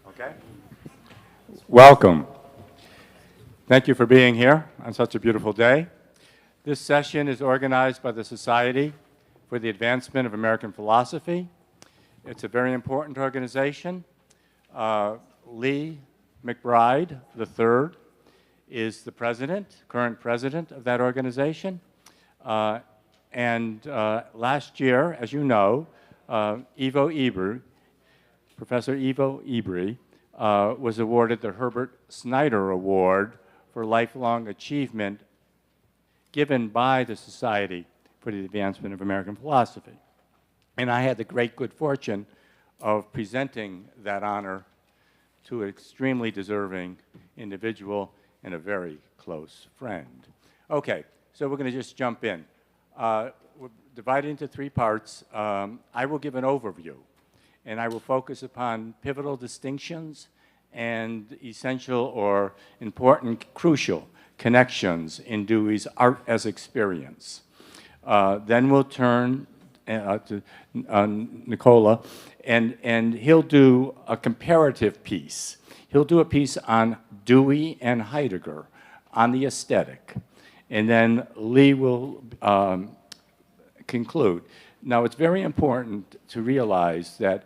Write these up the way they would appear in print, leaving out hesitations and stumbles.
Okay. Welcome. Thank you for being here on such a beautiful day. This session is organized by the Society for the Advancement of American Philosophy. It's a very important organization. Lee McBride III is the president, current president of that organization. Last year, as you know, Professor Ivo Ibri was awarded the Herbert Snyder Award for Lifelong Achievement given by the Society for the Advancement of American Philosophy. And I had the great good fortune of presenting that honor to an extremely deserving individual and a very close friend. Okay, so we're going to just jump in. We're divided into three parts. I will give an overview, and I will focus upon pivotal distinctions and essential or important, crucial connections in Dewey's art as experience. Then we'll turn to Nicola, and he'll do a comparative piece. He'll do a piece on Dewey and Heidegger, on the aesthetic. And then Lee will conclude. Now, it's very important to realize that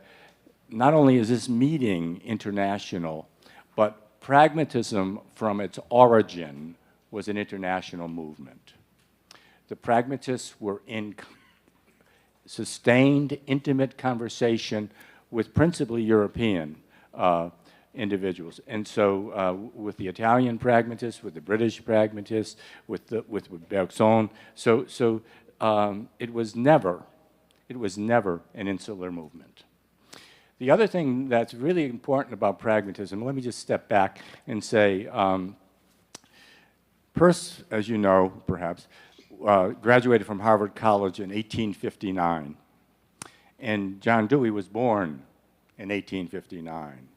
not only is this meeting international, but pragmatism from its origin was an international movement. The pragmatists were in sustained, intimate conversation with principally European individuals. And so with the Italian pragmatists, with the British pragmatists, with Bergson, it was never an insular movement. The other thing that's really important about pragmatism, let me just step back and say, Peirce, as you know, perhaps, graduated from Harvard College in 1859, and John Dewey was born in 1859.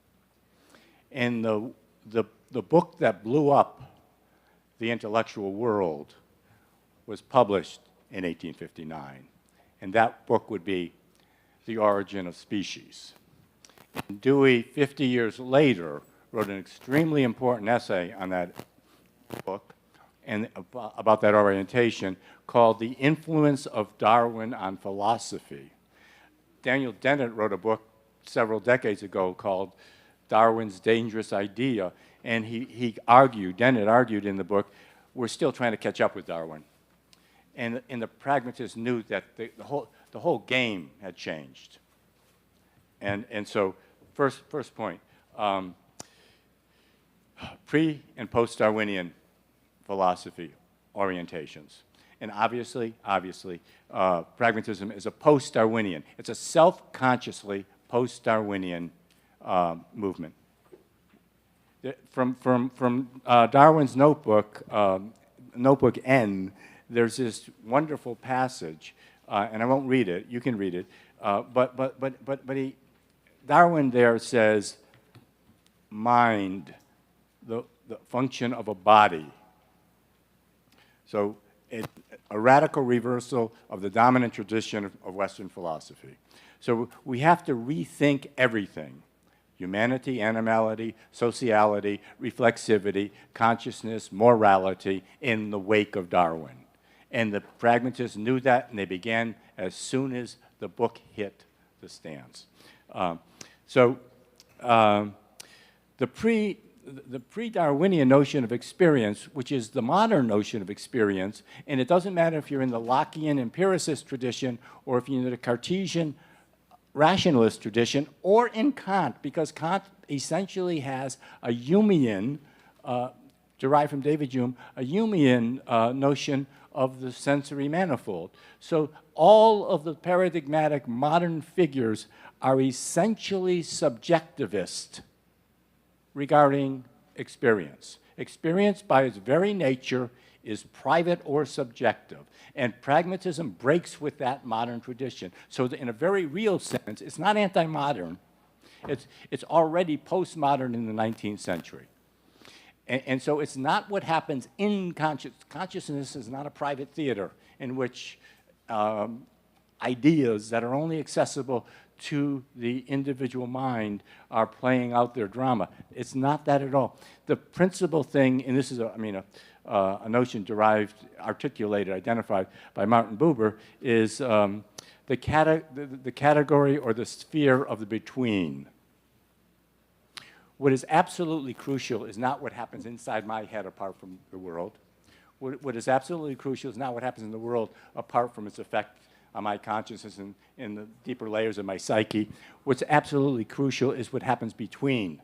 And the book that blew up the intellectual world was published in 1859, and that book would be The Origin of Species. And Dewey, 50 years later, wrote an extremely important essay on that book and about that orientation called The Influence of Darwin on Philosophy. Daniel Dennett wrote a book several decades ago called Darwin's Dangerous Idea, and Dennett argued in the book, we're still trying to catch up with Darwin. And the pragmatists knew that the whole game had changed. And so, first point, pre- and post-Darwinian philosophy orientations. And obviously, pragmatism is a post-Darwinian. It's a self-consciously post-Darwinian movement. From Darwin's notebook, Notebook N, there's this wonderful passage, and I won't read it. You can read it. But Darwin there says, mind, the function of a body. So a radical reversal of the dominant tradition of Western philosophy. So we have to rethink everything: humanity, animality, sociality, reflexivity, consciousness, morality in the wake of Darwin. And the pragmatists knew that, and they began as soon as the book hit the stands. The pre-Darwinian notion of experience, which is the modern notion of experience, and it doesn't matter if you're in the Lockean empiricist tradition or if you're in the Cartesian rationalist tradition or in Kant, because Kant essentially has a Humean, derived from David Hume, a Humean notion of the sensory manifold. So all of the paradigmatic modern figures are essentially subjectivist regarding experience. Experience, by its very nature, is private or subjective. And pragmatism breaks with that modern tradition. So in a very real sense, it's not anti-modern. It's already postmodern in the 19th century. And so it's not what happens in consciousness. Consciousness is not a private theater in which ideas that are only accessible to the individual mind are playing out their drama. It's not that at all. The principal thing, and this is, a notion derived, articulated, identified by Martin Buber, is the category or the sphere of the between. What is absolutely crucial is not what happens inside my head apart from the world. What is absolutely crucial is not what happens in the world apart from its effect on my consciousness and in the deeper layers of my psyche. What's absolutely crucial is what happens between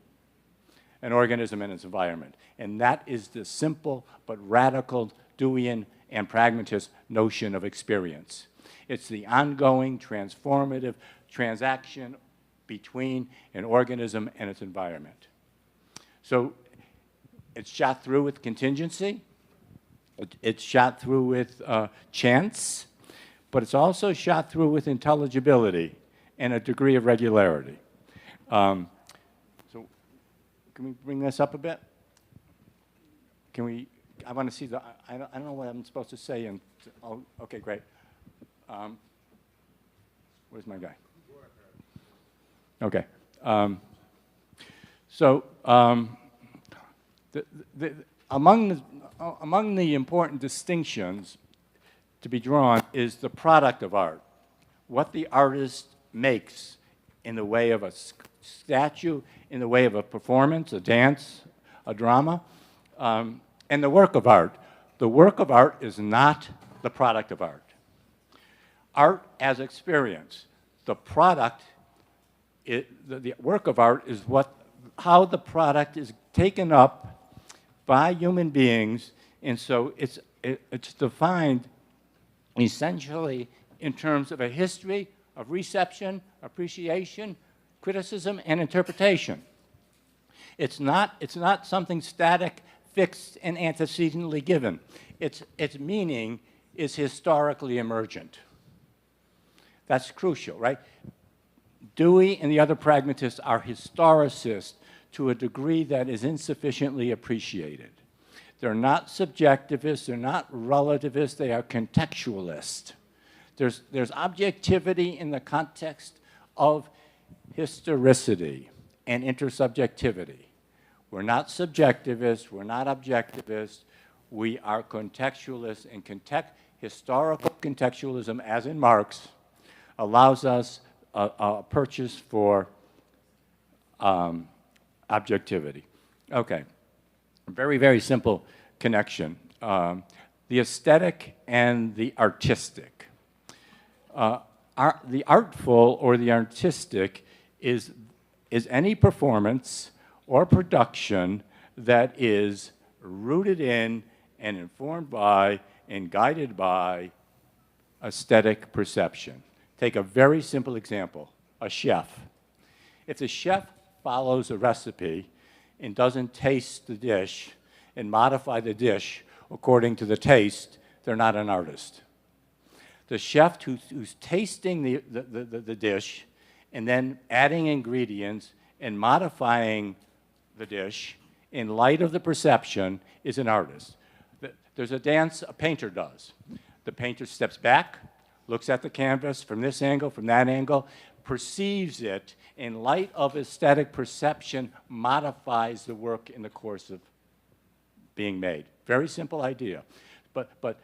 an organism and its environment. And that is the simple but radical Deweyan and pragmatist notion of experience. It's the ongoing, transformative transaction between an organism and its environment. So it's shot through with contingency. It's shot through with chance. But it's also shot through with intelligibility and a degree of regularity. So can we bring this up a bit? Can we, I want to see the, I don't know what I'm supposed to say. And, oh, okay, great. Where's my guy? Okay. Among the important distinctions to be drawn is the product of art, what the artist makes in the way of a statue, in the way of a performance, a dance, a drama, and the work of art. The work of art is not the product of art. Art as experience. The product, the work of art is how the product is taken up by human beings, and so it's defined essentially in terms of a history of reception, appreciation, criticism, and interpretation. It's not something static, fixed, and antecedently given. Its meaning is historically emergent. That's crucial, right? Dewey and the other pragmatists are historicists to a degree that is insufficiently appreciated. They're not subjectivists, they're not relativists, they are contextualists. There's objectivity in the context of historicity and intersubjectivity. We're not subjectivists, we're not objectivists, we are contextualists, and historical contextualism, as in Marx, allows us a purchase for objectivity. Okay. Very, very simple connection. The aesthetic and the artistic. The artful or the artistic is any performance or production that is rooted in and informed by and guided by aesthetic perception. Take a very simple example, a chef. If the chef follows a recipe and doesn't taste the dish and modify the dish according to the taste, they're not an artist. The chef who's tasting the dish and then adding ingredients and modifying the dish in light of the perception is an artist. There's a dance a painter does. The painter steps back, looks at the canvas from this angle, from that angle, perceives it in light of aesthetic perception, modifies the work in the course of being made. Very simple idea. But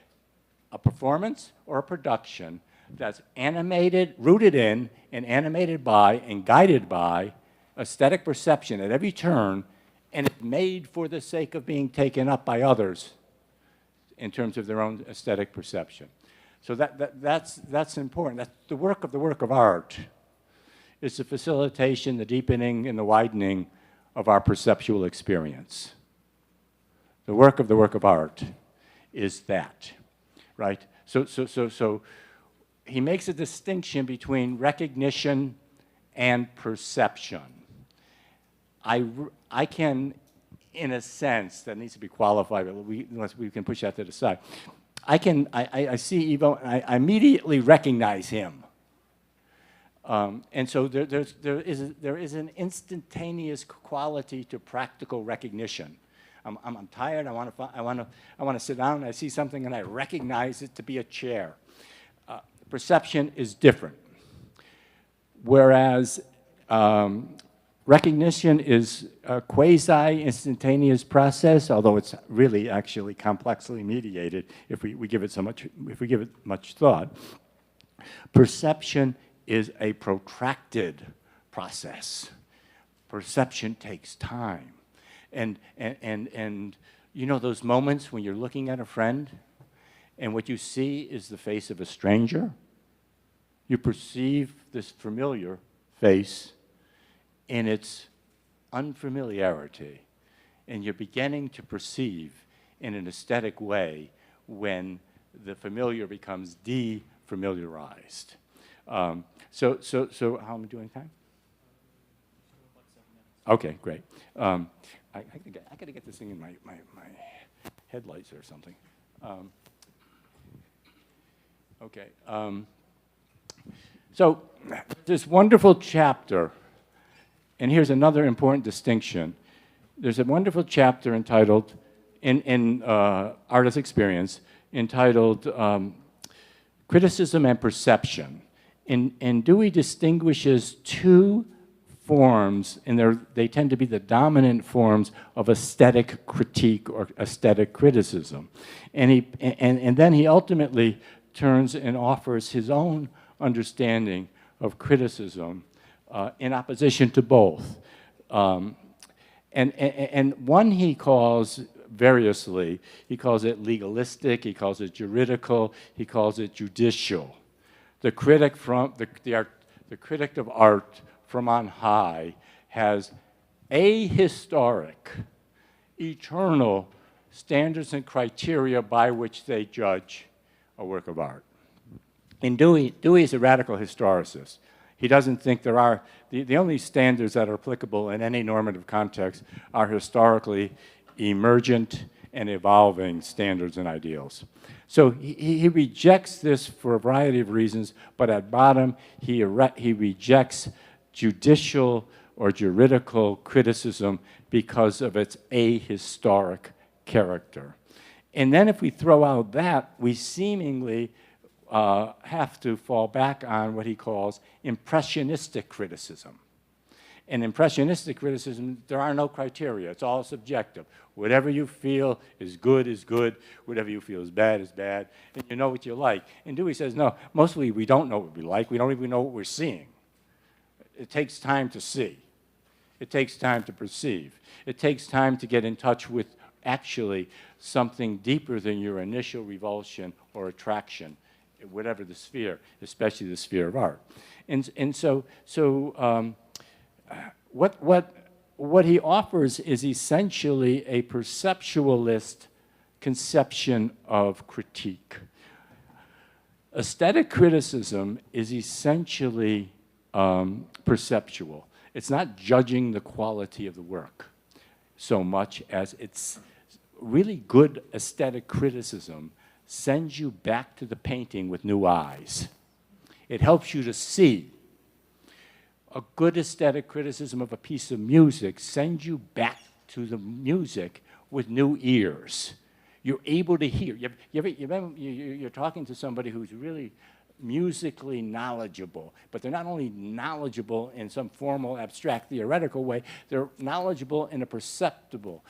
a performance or a production that's animated, rooted in, and animated by, and guided by aesthetic perception at every turn, and it's made for the sake of being taken up by others in terms of their own aesthetic perception. So that's important. That's the work of art. It's the facilitation, the deepening, and the widening of our perceptual experience. The work of art is that, right? So he makes a distinction between recognition and perception. I can, in a sense, that needs to be qualified, but unless we can push that to the side. I see Ivo, and I immediately recognize him. And so there is an instantaneous quality to practical recognition. I'm tired. I want to sit down. And I see something, and I recognize it to be a chair. perception is different. Whereas recognition is a quasi-instantaneous process, although it's really actually complexly mediated if we give it much thought. Perception is a protracted process. Perception takes time. And you know those moments when you're looking at a friend and what you see is the face of a stranger? You perceive this familiar face in its unfamiliarity, and you're beginning to perceive in an aesthetic way when the familiar becomes defamiliarized. So how am I doing time? Okay, great. I got to get this thing in my headlights or something. Okay. So this wonderful chapter, and here's another important distinction. There's a wonderful chapter entitled, in Artist Experience, entitled Criticism and Perception. And Dewey distinguishes two forms, and they tend to be the dominant forms of aesthetic critique or aesthetic criticism. And then he ultimately turns and offers his own understanding of criticism in opposition to both. And one he calls variously, he calls it legalistic, he calls it juridical, he calls it judicial. The critic the critic of art from on high has ahistoric, eternal standards and criteria by which they judge a work of art. And Dewey is a radical historicist. He doesn't think there are, the only standards that are applicable in any normative context are historically emergent and evolving standards and ideals. So he rejects this for a variety of reasons, but at bottom, he rejects judicial or juridical criticism because of its ahistoric character. And then if we throw out that, we seemingly have to fall back on what he calls impressionistic criticism. In impressionistic criticism, there are no criteria. It's all subjective. Whatever you feel is good is good. Whatever you feel is bad, and you know what you like. And Dewey says, no, mostly we don't know what we like. We don't even know what we're seeing. It takes time to see. It takes time to perceive. It takes time to get in touch with actually something deeper than your initial revulsion or attraction, whatever the sphere, especially the sphere of art. And so what he offers is essentially a perceptualist conception of critique. Aesthetic criticism is essentially perceptual. It's not judging the quality of the work so much as it's really good aesthetic criticism sends you back to the painting with new eyes. It helps you to see. A good aesthetic criticism of a piece of music sends you back to the music with new ears. You're able to hear. You're talking to somebody who's really musically knowledgeable, but they're not only knowledgeable in some formal, abstract, theoretical way, they're knowledgeable in a perceptual,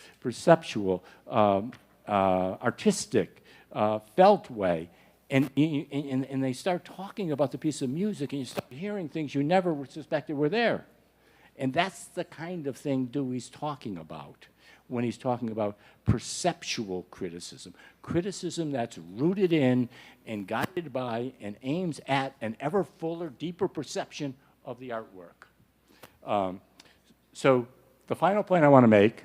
artistic, felt way. And they start talking about the piece of music, and you start hearing things you never suspected were there. And that's the kind of thing Dewey's talking about when he's talking about perceptual criticism. Criticism that's rooted in and guided by and aims at an ever fuller, deeper perception of the artwork. So the final point I want to make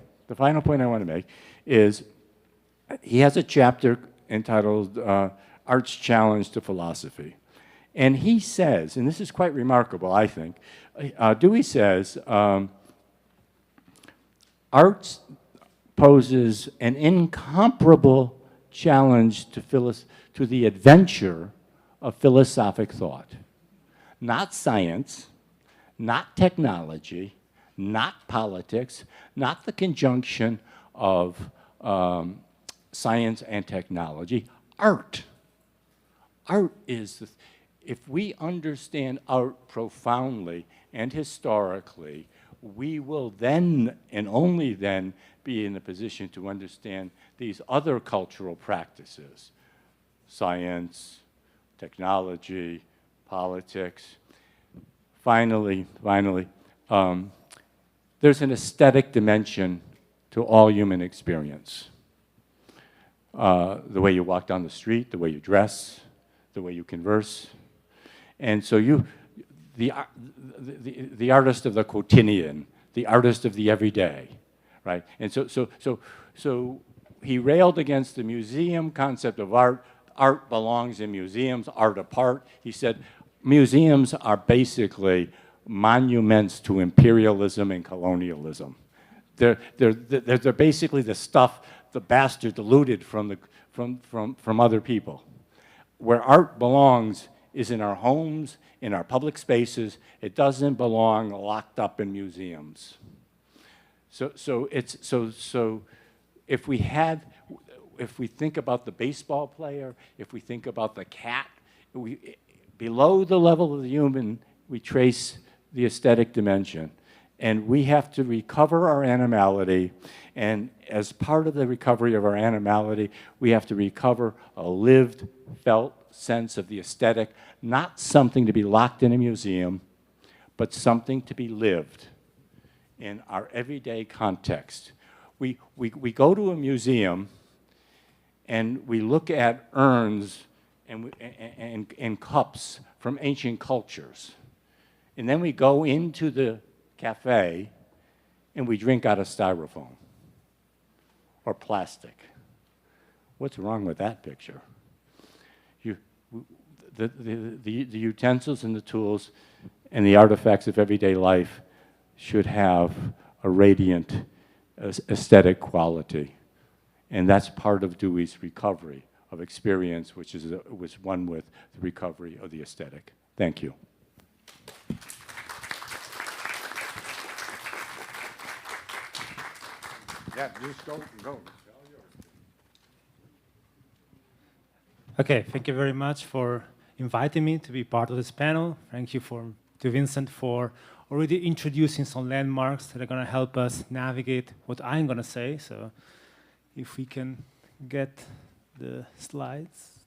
is he has a chapter entitled Art's Challenge to Philosophy. And he says, and this is quite remarkable, I think, Dewey says, art poses an incomparable challenge to the adventure of philosophic thought. Not science, not technology, not politics, not the conjunction of science and technology, art. Art is if we understand art profoundly and historically, we will then, and only then, be in a position to understand these other cultural practices, science, technology, politics. Finally, there's an aesthetic dimension to all human experience. The way you walk down the street, the way you dress, the way you converse. And so the artist of the quotidian, the artist of the everyday, right? And so he railed against the museum concept of art. Art belongs in museums, art apart. He said museums are basically monuments to imperialism and colonialism. They're basically the stuff the bastard diluted from other people. Where art belongs is in our homes, in our public spaces. It doesn't belong locked up in museums. So if we think about the baseball player, if we think about the cat, below the level of the human, we trace the aesthetic dimension. And we have to recover our animality, and as part of the recovery of our animality, we have to recover a lived, felt sense of the aesthetic, not something to be locked in a museum, but something to be lived in our everyday context. We go to a museum and we look at urns and cups from ancient cultures. And then we go into the cafe and we drink out of styrofoam or plastic. What's wrong with that picture? The utensils and the tools and the artifacts of everyday life should have a radiant aesthetic quality. And that's part of Dewey's recovery of experience, which was one with the recovery of the aesthetic. Thank you. Yeah, just go. Okay, thank you very much for inviting me to be part of this panel. Thank you to Vincent for already introducing some landmarks that are going to help us navigate what I'm going to say. So if we can get the slides.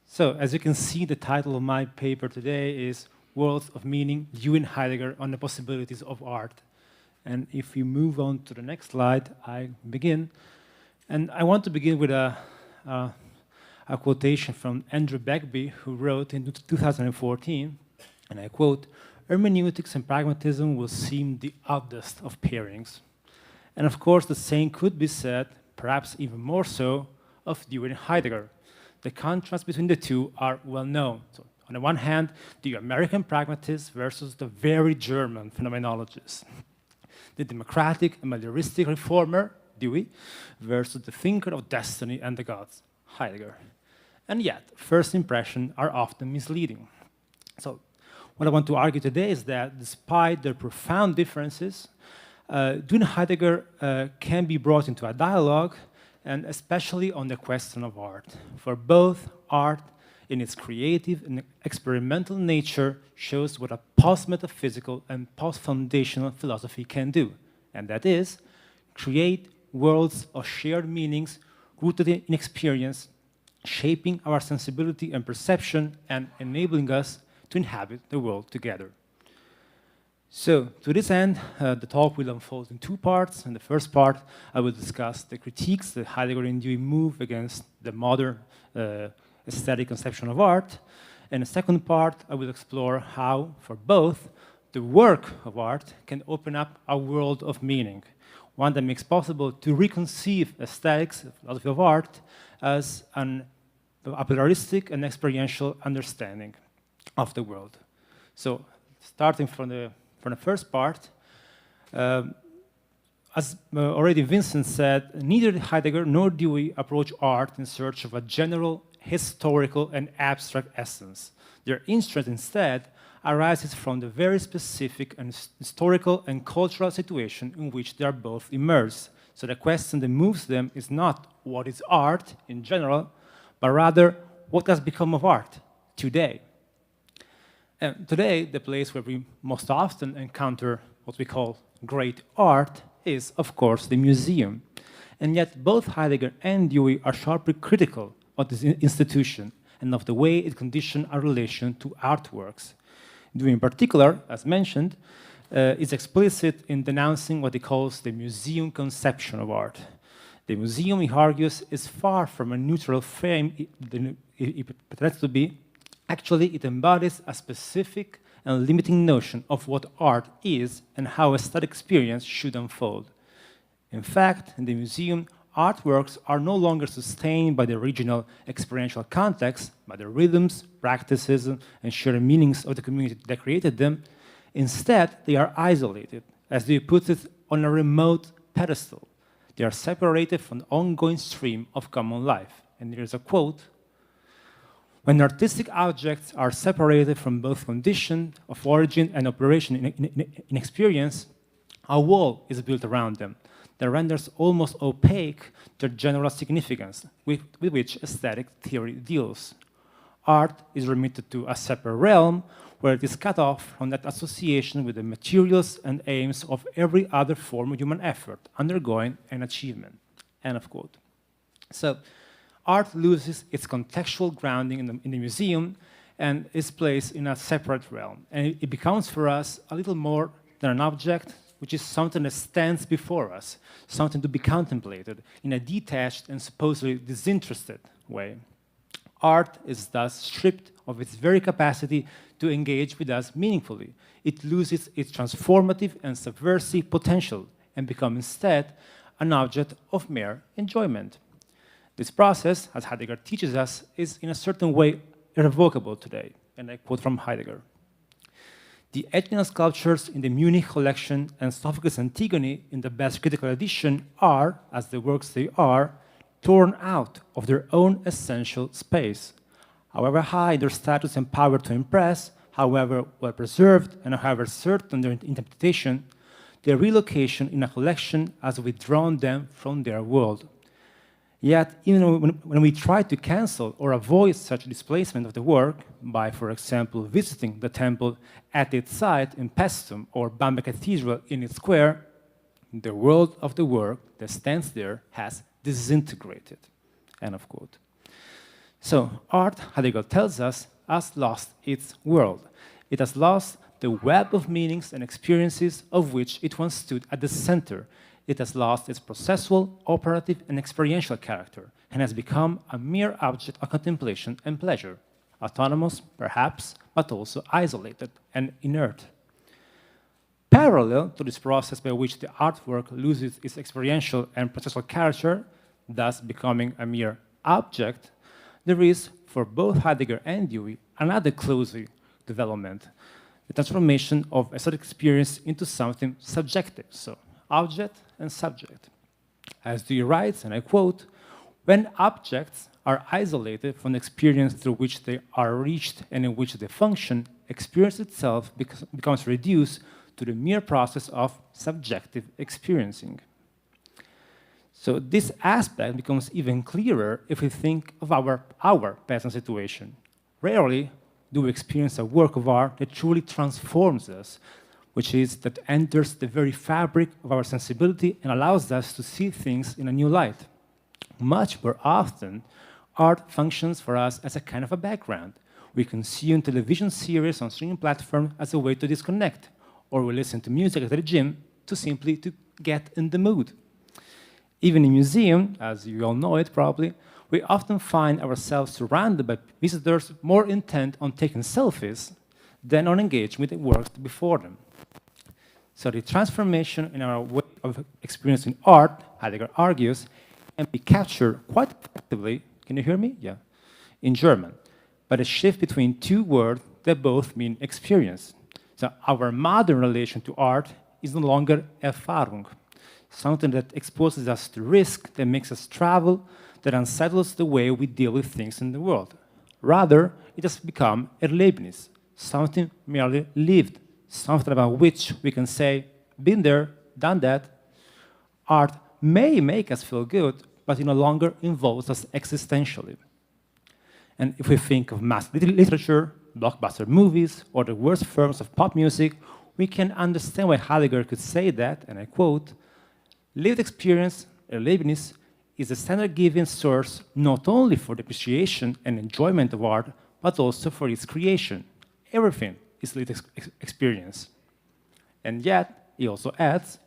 So as you can see, the title of my paper today is Worlds of Meaning, Dewey and Heidegger on the Possibilities of Art. And if we move on to the next slide, I begin. And I want to begin with a quotation from Andrew Begbie, who wrote in 2014, and I quote, "Hermeneutics and pragmatism will seem the oddest of pairings." And of course, the same could be said, perhaps even more so, of Dewey and Heidegger. The contrasts between the two are well known. So on the one hand, the American pragmatist versus the very German phenomenologist. The democratic and materialistic reformer, Dewey, versus the thinker of destiny and the gods, Heidegger. And yet, first impressions are often misleading. So what I want to argue today is that despite their profound differences, Dewey and Heidegger can be brought into a dialogue, and especially on the question of art. For both, art in its creative and experimental nature shows what a post-metaphysical and post-foundational philosophy can do, and that is create worlds of shared meanings rooted in experience, shaping our sensibility and perception and enabling us to inhabit the world together. So, to this end, the talk will unfold in two parts. In the first part, I will discuss the critiques that Heidegger and Dewey move against the modern aesthetic conception of art. In the second part, I will explore how, for both, the work of art can open up a world of meaning, one that makes possible to reconceive aesthetics, the philosophy of art, as a pluralistic and experiential understanding of the world. So, starting from the first part, as already Vincent said, neither Heidegger nor Dewey approach art in search of a general, historical, and abstract essence. Their interest instead arises from the very specific and historical and cultural situation in which they are both immersed. So the question that moves them is not what is art in general, but rather what has become of art today. And today, the place where we most often encounter what we call great art is, of course, the museum. And yet, both Heidegger and Dewey are sharply critical of this institution and of the way it conditioned our relation to artworks. Dewey, in particular, as mentioned, is explicit in denouncing what he calls the museum conception of art. The museum, he argues, is far from a neutral frame it pretends to be. Actually, it embodies a specific and limiting notion of what art is and how aesthetic experience should unfold. In fact, in the museum, artworks are no longer sustained by the original experiential context, by the rhythms, practices, and shared meanings of the community that created them. Instead, they are isolated, as they put it, on a remote pedestal. They are separated from the ongoing stream of common life. And there's a quote: "When artistic objects are separated from both condition of origin and operation in experience, a wall is built around them that renders almost opaque their general significance with which aesthetic theory deals. Art is remitted to a separate realm where it is cut off from that association with the materials and aims of every other form of human effort, undergoing an achievement." End of quote. So, art loses its contextual grounding in the museum and is placed in a separate realm. And it becomes for us a little more than an object, which is something that stands before us, something to be contemplated in a detached and supposedly disinterested way. Art is thus stripped of its very capacity to engage with us meaningfully. It loses its transformative and subversive potential and becomes instead an object of mere enjoyment. This process, as Heidegger teaches us, is in a certain way irrevocable today. And I quote from Heidegger: "The Etienne sculptures in the Munich collection and Sophocles' Antigone in the best critical edition are, as the works they are, torn out of their own essential space. However high their status and power to impress, however well preserved and however certain their interpretation, their relocation in a collection has withdrawn them from their world. Yet, even when we try to cancel or avoid such displacement of the work by, for example, visiting the temple at its site in Paestum or Bamberg Cathedral in its square, the world of the work that stands there has disintegrated." End of quote. So, art, Heidegger tells us, has lost its world. It has lost the web of meanings and experiences of which it once stood at the center. It has lost its processual, operative, and experiential character, and has become a mere object of contemplation and pleasure, autonomous, perhaps, but also isolated and inert. Parallel to this process by which the artwork loses its experiential and processual character, thus becoming a mere object, there is, for both Heidegger and Dewey, another closely development, the transformation of aesthetic experience into something subjective, so object and subject. As Dewey writes, and I quote, "When objects are isolated from the experience through which they are reached and in which they function, experience itself becomes reduced to the mere process of subjective experiencing." So this aspect becomes even clearer if we think of our present situation. Rarely do we experience a work of art that truly transforms us, which is that enters the very fabric of our sensibility and allows us to see things in a new light. Much more often, art functions for us as a kind of a background. We consume television series on streaming platforms as a way to disconnect, or we listen to music at the gym simply to get in the mood. Even in museum, as you all know it probably, we often find ourselves surrounded by visitors more intent on taking selfies than on engaging with the work before them. So the transformation in our way of experiencing art, Heidegger argues, can be captured quite effectively, can you hear me? Yeah, in German, but a shift between two words that both mean experience. So our modern relation to art is no longer Erfahrung, something that exposes us to risk, that makes us travel, that unsettles the way we deal with things in the world. Rather, it has become Erlebnis, something merely lived, something about which we can say, been there, done that. Art may make us feel good, but it no longer involves us existentially. And if we think of mass literature, blockbuster movies, or the worst forms of pop music, we can understand why Heidegger could say that, and I quote, lived experience, Erlebnis, is a standard-given source not only for the appreciation and enjoyment of art, but also for its creation. Everything is lived experience. And yet, he also adds,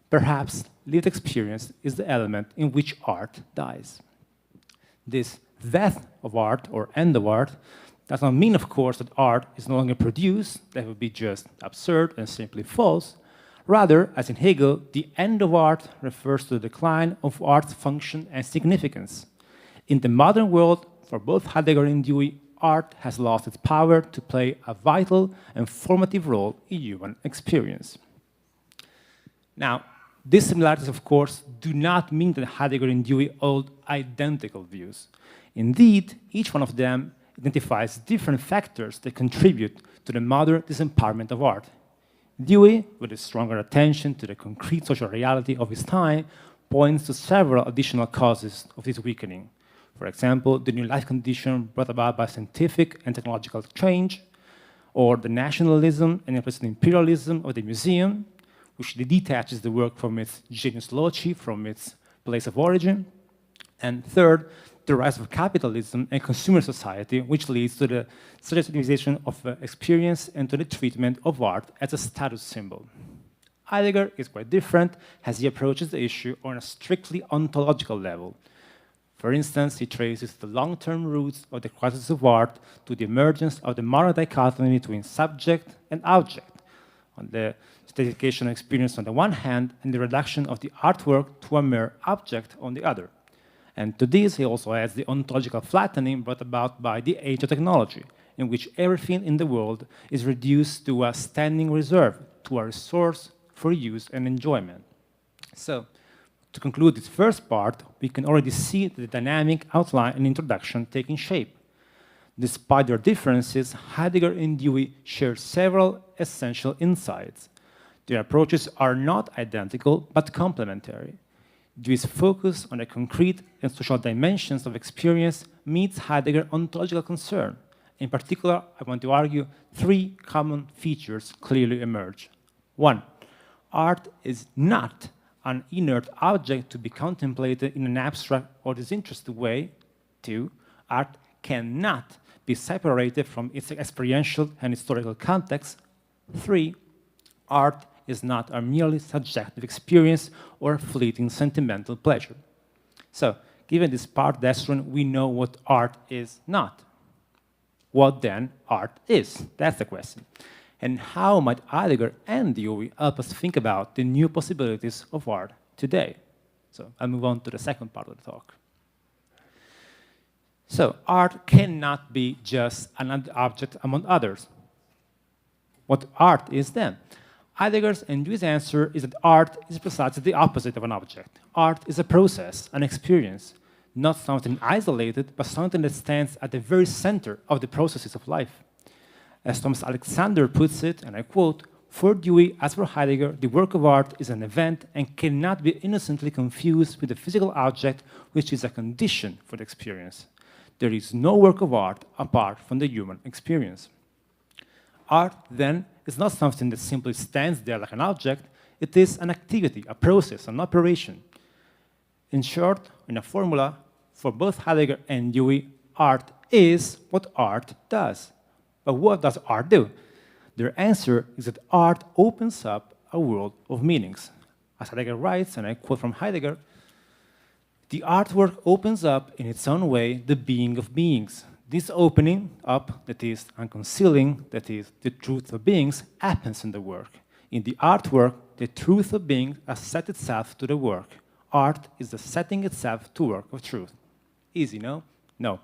perhaps lived experience is the element in which art dies. This death of art, or end of art, does not mean, of course, that art is no longer produced. That would be just absurd and simply false. Rather, as in Hegel, the end of art refers to the decline of art's function and significance. In the modern world, for both Heidegger and Dewey, art has lost its power to play a vital and formative role in human experience. Now, these similarities, of course, do not mean that Heidegger and Dewey hold identical views. Indeed, each one of them identifies different factors that contribute to the modern disempowerment of art. Dewey, with his stronger attention to the concrete social reality of his time, points to several additional causes of this weakening. For example, the new life condition brought about by scientific and technological change, or the nationalism and implicit imperialism of the museum, which detaches the work from its genius loci, from its place of origin. And third, the rise of capitalism and consumer society, which leads to the subjectivization of experience and to the treatment of art as a status symbol. Heidegger is quite different as he approaches the issue on a strictly ontological level. For instance, he traces the long-term roots of the crisis of art to the emergence of the moral dichotomy between subject and object, on the statification of experience on the one hand, and the reduction of the artwork to a mere object on the other. And to this, he also adds the ontological flattening brought about by the age of technology, in which everything in the world is reduced to a standing reserve, to a resource for use and enjoyment. So, to conclude this first part, we can already see the dynamic outline and introduction taking shape. Despite their differences, Heidegger and Dewey share several essential insights. Their approaches are not identical, but complementary. Dewey's focus on the concrete and social dimensions of experience meets Heidegger's ontological concern. In particular, I want to argue three common features clearly emerge. One, art is not an inert object to be contemplated in an abstract or disinterested way. Two, art cannot be separated from its experiential and historical context. Three, art is not a merely subjective experience or fleeting sentimental pleasure. So, given this part-destruction, we know what art is not. What then art is? That's the question. And how might Heidegger and Dewey help us think about the new possibilities of art today? So I'll move on to the second part of the talk. So art cannot be just an object among others. What art is then? Heidegger's and Dewey's answer is that art is precisely the opposite of an object. Art is a process, an experience, not something isolated, but something that stands at the very center of the processes of life. As Thomas Alexander puts it, and I quote, "For Dewey, as for Heidegger, the work of art is an event and cannot be innocently confused with a physical object which is a condition for the experience. There is no work of art apart from the human experience." Art, then, is not something that simply stands there like an object. It is an activity, a process, an operation. In short, in a formula, for both Heidegger and Dewey, art is what art does. But what does art do? Their answer is that art opens up a world of meanings. As Heidegger writes, and I quote from Heidegger, "The artwork opens up in its own way the being of beings. This opening up, that is, unconcealing, that is, the truth of beings, happens in the work. In the artwork, the truth of being has set itself to the work. Art is the setting itself to work of truth." Easy, no? No.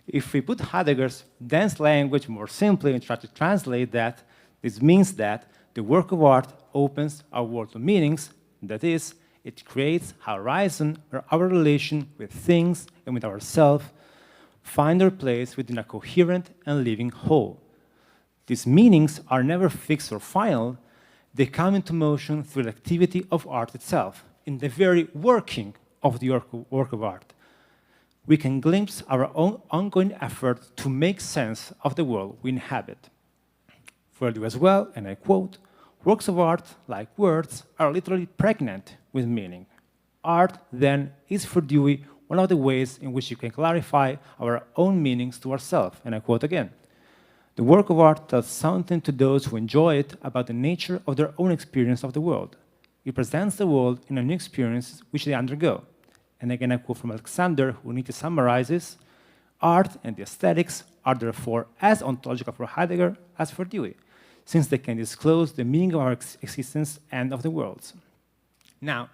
If we put Heidegger's dense language more simply and try to translate that, this means that the work of art opens a world of meanings, that is, it creates a horizon where our relation with things and with ourselves find their place within a coherent and living whole. These meanings are never fixed or final. They come into motion through the activity of art itself, in the very working of the work of art. we can glimpse our own ongoing effort to make sense of the world we inhabit. Further as well, and I quote, "Works of art, like words, are literally pregnant with meaning. Art, then, is for Dewey one of the ways in which we can clarify our own meanings to ourselves." And I quote again, "The work of art tells something to those who enjoy it about the nature of their own experience of the world. It presents the world in a new experience which they undergo." And again, I quote from Alexander, who neatly summarizes, "Art and the aesthetics are therefore as ontological for Heidegger as for Dewey, since they can disclose the meaning of our existence and of the world's." Now,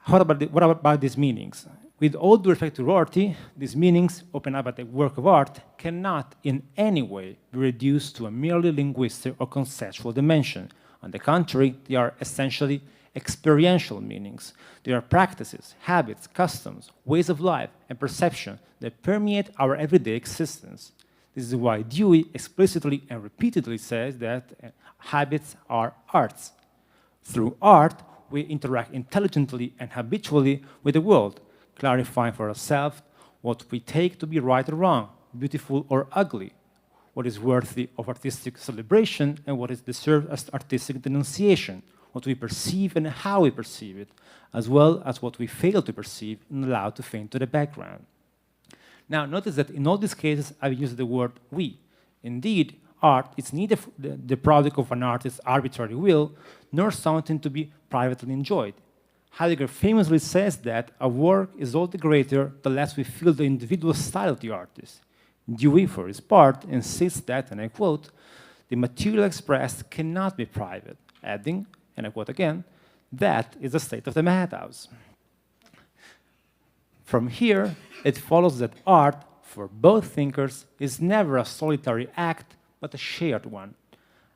what about these meanings? With all due respect to Rorty, these meanings open up at the work of art cannot in any way be reduced to a merely linguistic or conceptual dimension. On the contrary, they are essentially experiential meanings. They are practices, habits, customs, ways of life, and perception that permeate our everyday existence. This is why Dewey explicitly and repeatedly says that habits are arts. Through art, we interact intelligently and habitually with the world, clarifying for ourselves what we take to be right or wrong, beautiful or ugly, what is worthy of artistic celebration and what is deserved as artistic denunciation, what we perceive and how we perceive it, as well as what we fail to perceive and allow to fade into the background. Now, notice that in all these cases, I've used the word we. Indeed, art is neither the product of an artist's arbitrary will, nor something to be privately enjoyed. Heidegger famously says that a work is all the greater the less we feel the individual style of the artist. Dewey, for his part, insists that, and I quote, "the material expressed cannot be private," adding, and I quote again, "that is the state of the madhouse." From here, it follows that art, for both thinkers, is never a solitary act, but a shared one.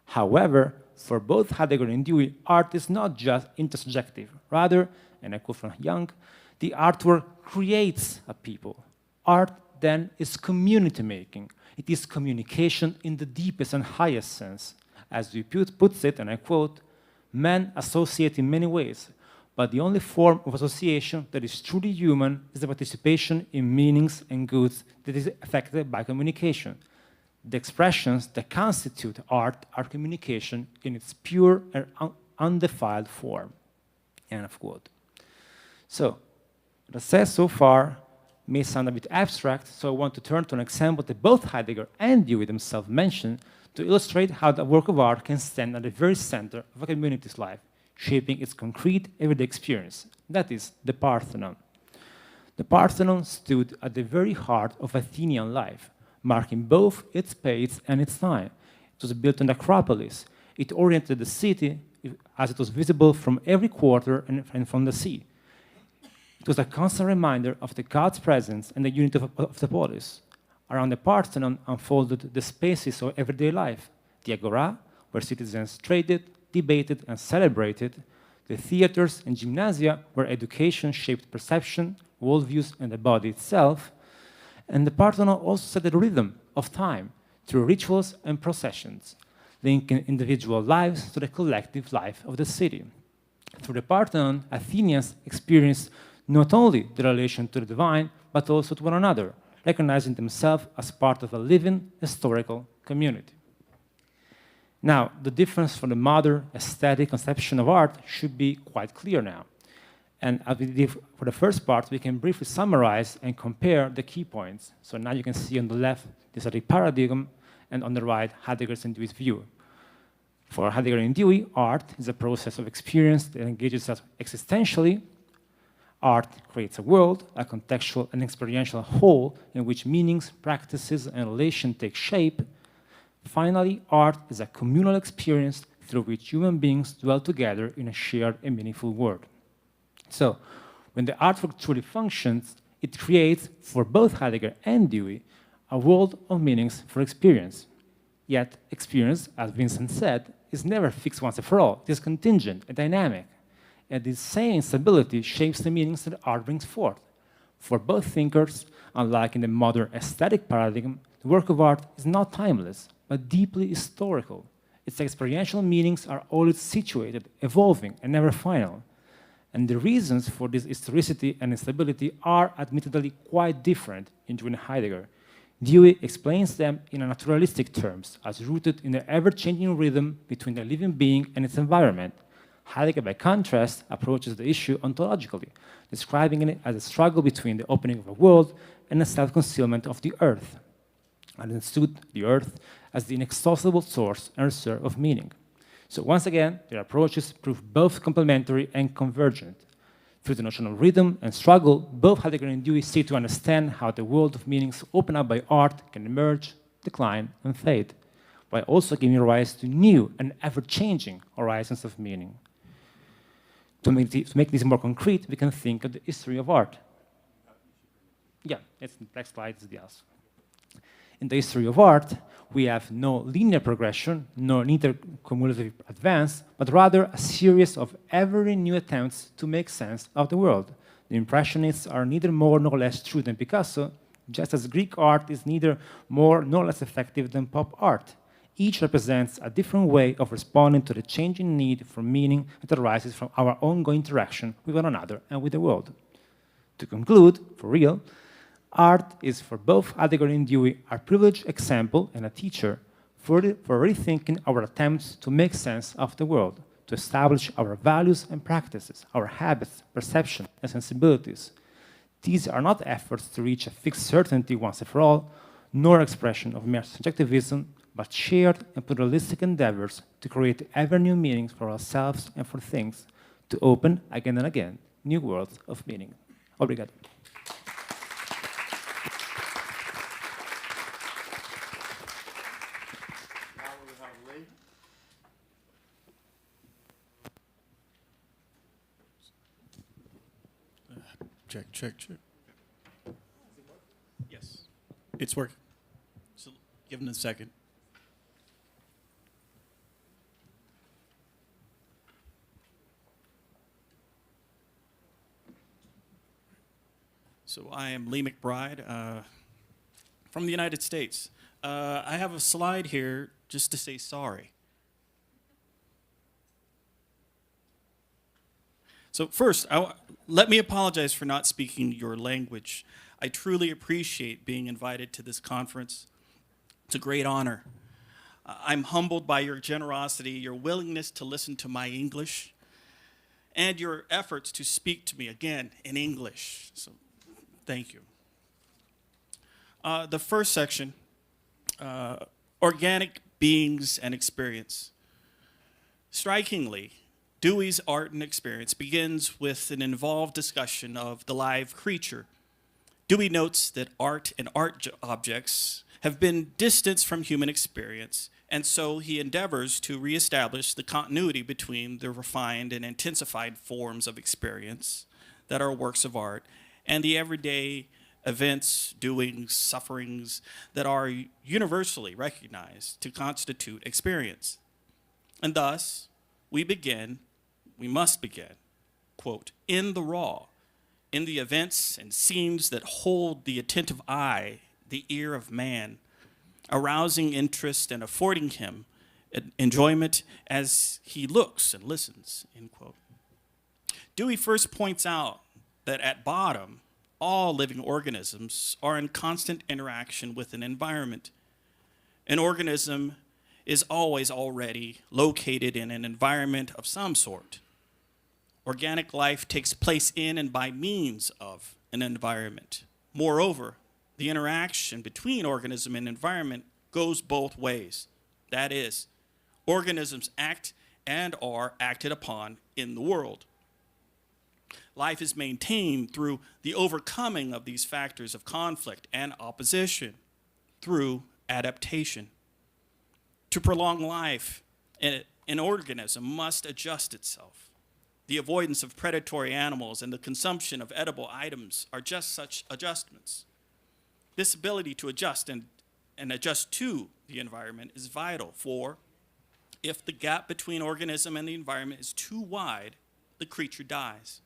However, for both Heidegger and Dewey, art is not just intersubjective. Rather, and I quote from Young, "the artwork creates a people." Art, then, is community making. It is communication in the deepest and highest sense. As Dewey puts it, and I quote, "Men associate in many ways, but the only form of association that is truly human is the participation in meanings and goods that is affected by communication. The expressions that constitute art are communication in its pure and undefiled form." End of quote. So, what I said so far may sound a bit abstract, so I want to turn to an example that both Heidegger and Dewey themselves mentioned to illustrate how the work of art can stand at the very center of a community's life, shaping its concrete everyday experience. That is, the Parthenon. The Parthenon stood at the very heart of Athenian life, marking both its space and its time. It was built on the Acropolis. It oriented the city as it was visible from every quarter and from the sea. It was a constant reminder of the God's presence and the unity of the polis. Around the Parthenon unfolded the spaces of everyday life: the agora, where citizens traded, debated, and celebrated; the theaters and gymnasia, where education shaped perception, worldviews, and the body itself; and the Parthenon also set the rhythm of time through rituals and processions, linking individual lives to the collective life of the city. Through the Parthenon, Athenians experienced not only the relation to the divine, but also to one another, recognizing themselves as part of a living historical community. Now, the difference from the modern aesthetic conception of art should be quite clear now. And as we did for the first part, we can briefly summarize and compare the key points. So now you can see on the left the aesthetic paradigm, and on the right, Heidegger's and Dewey's view. For Heidegger and Dewey, art is a process of experience that engages us existentially. Art creates a world, a contextual and experiential whole in which meanings, practices, and relations take shape. Finally, art is a communal experience through which human beings dwell together in a shared and meaningful world. So, when the artwork truly functions, it creates, for both Heidegger and Dewey, a world of meanings for experience. Yet, experience, as Vincent said, is never fixed once and for all. It is contingent and dynamic. And this same instability shapes the meanings that art brings forth. For both thinkers, unlike in the modern aesthetic paradigm, the work of art is not timeless, but deeply historical. Its experiential meanings are always situated, evolving, and never final. And the reasons for this historicity and instability are admittedly quite different in Dewey and Heidegger. Dewey explains them in naturalistic terms, as rooted in the ever-changing rhythm between a living being and its environment. Heidegger, by contrast, approaches the issue ontologically, describing it as a struggle between the opening of a world and the self-concealment of the earth, and understood the earth as the inexhaustible source and reserve of meaning. So once again, their approaches prove both complementary and convergent. Through the notion of rhythm and struggle, both Heidegger and Dewey seek to understand how the world of meanings opened up by art can emerge, decline, and fade, while also giving rise to new and ever-changing horizons of meaning. To make this more concrete, we can think of the history of art. Yeah, it's the next slide is the else. In the history of art, we have no linear progression, nor neither cumulative advance, but rather a series of ever-renewed attempts to make sense of the world. The Impressionists are neither more nor less true than Picasso, just as Greek art is neither more nor less effective than pop art. Each represents a different way of responding to the changing need for meaning that arises from our ongoing interaction with one another and with the world. To conclude, for real, art is for both Heidegger and Dewey a privileged example and a teacher for rethinking our attempts to make sense of the world, to establish our values and practices, our habits, perception, and sensibilities. These are not efforts to reach a fixed certainty once and for all, nor expression of mere subjectivism, but shared and pluralistic endeavors to create ever-new meanings for ourselves and for things, to open, again and again, new worlds of meaning. Obrigado. Check, check, check. Yes, it's working. So give him a second. So I am Lee McBride from the United States. I have a slide here just to say sorry. So first, let me apologize for not speaking your language. I truly appreciate being invited to this conference. It's a great honor. I'm humbled by your generosity, your willingness to listen to my English, and your efforts to speak to me again in English. So thank you. The first section, organic beings and experience. Strikingly, Dewey's art and experience begins with an involved discussion of the live creature. Dewey notes that art and art objects have been distanced from human experience, and so he endeavors to reestablish the continuity between the refined and intensified forms of experience that are works of art and the everyday events, doings, sufferings that are universally recognized to constitute experience. And thus, we must begin, quote, in the raw, in the events and scenes that hold the attentive eye, the ear of man, arousing interest and affording him enjoyment as he looks and listens, end quote. Dewey first points out that at bottom, all living organisms are in constant interaction with an environment. An organism is always already located in an environment of some sort. Organic life takes place in and by means of an environment. Moreover, the interaction between organism and environment goes both ways. That is, organisms act and are acted upon in the world. Life is maintained through the overcoming of these factors of conflict and opposition, through adaptation. To prolong life, an organism must adjust itself. The avoidance of predatory animals and the consumption of edible items are just such adjustments. This ability to adjust and adjust to the environment is vital, for if the gap between organism and the environment is too wide, the creature dies.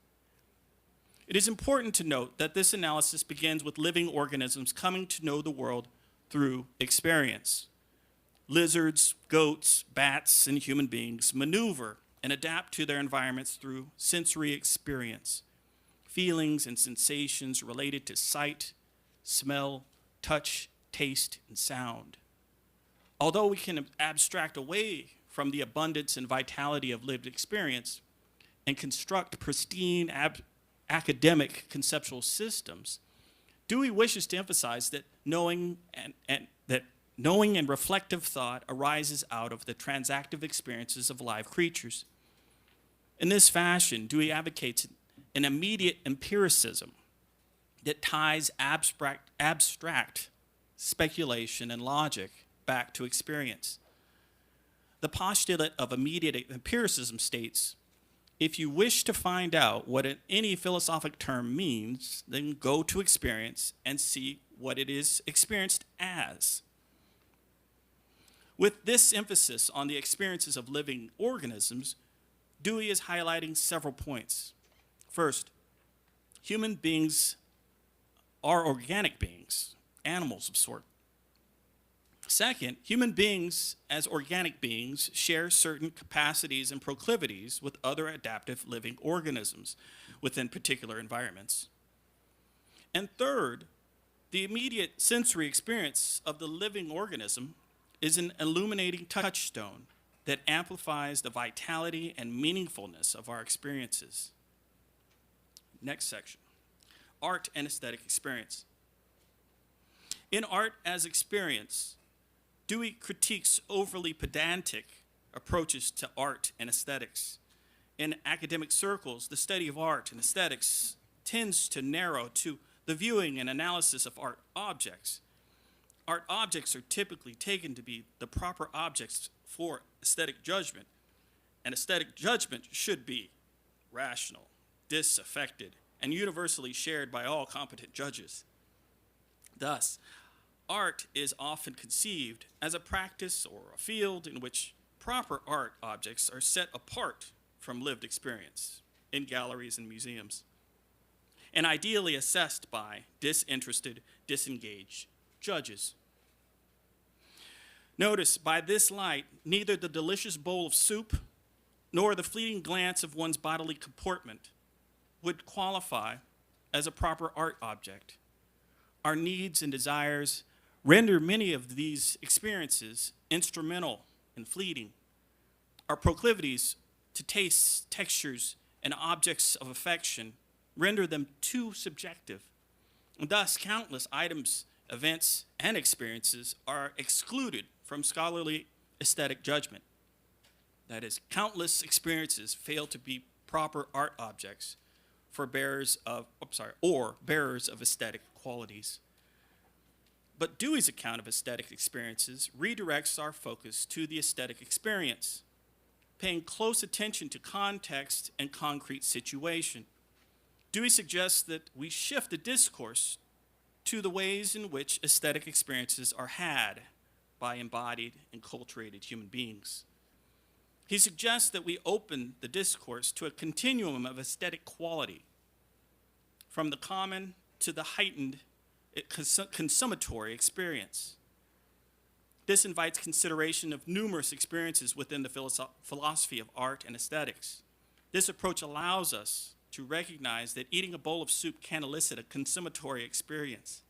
It is important to note that this analysis begins with living organisms coming to know the world through experience. Lizards, goats, bats, and human beings maneuver and adapt to their environments through sensory experience, feelings and sensations related to sight, smell, touch, taste, and sound. Although we can abstract away from the abundance and vitality of lived experience and construct pristine academic conceptual systems, Dewey wishes to emphasize that knowing and reflective thought arises out of the transactive experiences of live creatures. In this fashion, Dewey advocates an immediate empiricism that ties abstract speculation and logic back to experience. The postulate of immediate empiricism states, if you wish to find out what any philosophic term means, then go to experience and see what it is experienced as. With this emphasis on the experiences of living organisms, Dewey is highlighting several points. First, human beings are organic beings, animals of sort. Second, human beings as organic beings share certain capacities and proclivities with other adaptive living organisms within particular environments. And third, the immediate sensory experience of the living organism is an illuminating touchstone that amplifies the vitality and meaningfulness of our experiences. Next section, art and aesthetic experience. In art as experience, Dewey critiques overly pedantic approaches to art and aesthetics. In academic circles, the study of art and aesthetics tends to narrow to the viewing and analysis of art objects. Art objects are typically taken to be the proper objects for aesthetic judgment, and aesthetic judgment should be rational, disaffected, and universally shared by all competent judges. Thus, art is often conceived as a practice or a field in which proper art objects are set apart from lived experience in galleries and museums, and ideally assessed by disinterested, disengaged judges. Notice, by this light, neither the delicious bowl of soup nor the fleeting glance of one's bodily comportment would qualify as a proper art object. Our needs and desires render many of these experiences instrumental and fleeting. Our proclivities to tastes, textures, and objects of affection render them too subjective. And thus, countless items, events, and experiences are excluded from scholarly aesthetic judgment. That is, countless experiences fail to be proper art objects for bearers of aesthetic qualities. But Dewey's account of aesthetic experiences redirects our focus to the aesthetic experience, paying close attention to context and concrete situation. Dewey suggests that we shift the discourse to the ways in which aesthetic experiences are had by embodied and culturated human beings. He suggests that we open the discourse to a continuum of aesthetic quality, from the common to the heightened consummatory experience. This invites consideration of numerous experiences within the philosophy of art and aesthetics. This approach allows us to recognize that eating a bowl of soup can elicit a consummatory experience.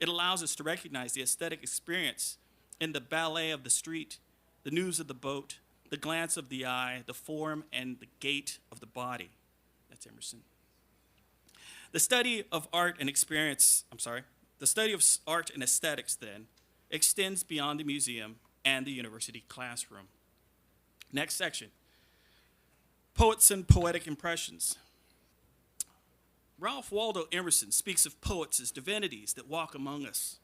It allows us to recognize the aesthetic experience in the ballet of the street, the news of the boat, the glance of the eye, the form and the gait of the body. That's Emerson. The study of art and aesthetics then extends beyond the museum and the university classroom. Next section, poets and poetic impressions. Ralph Waldo Emerson speaks of poets as divinities that walk among us,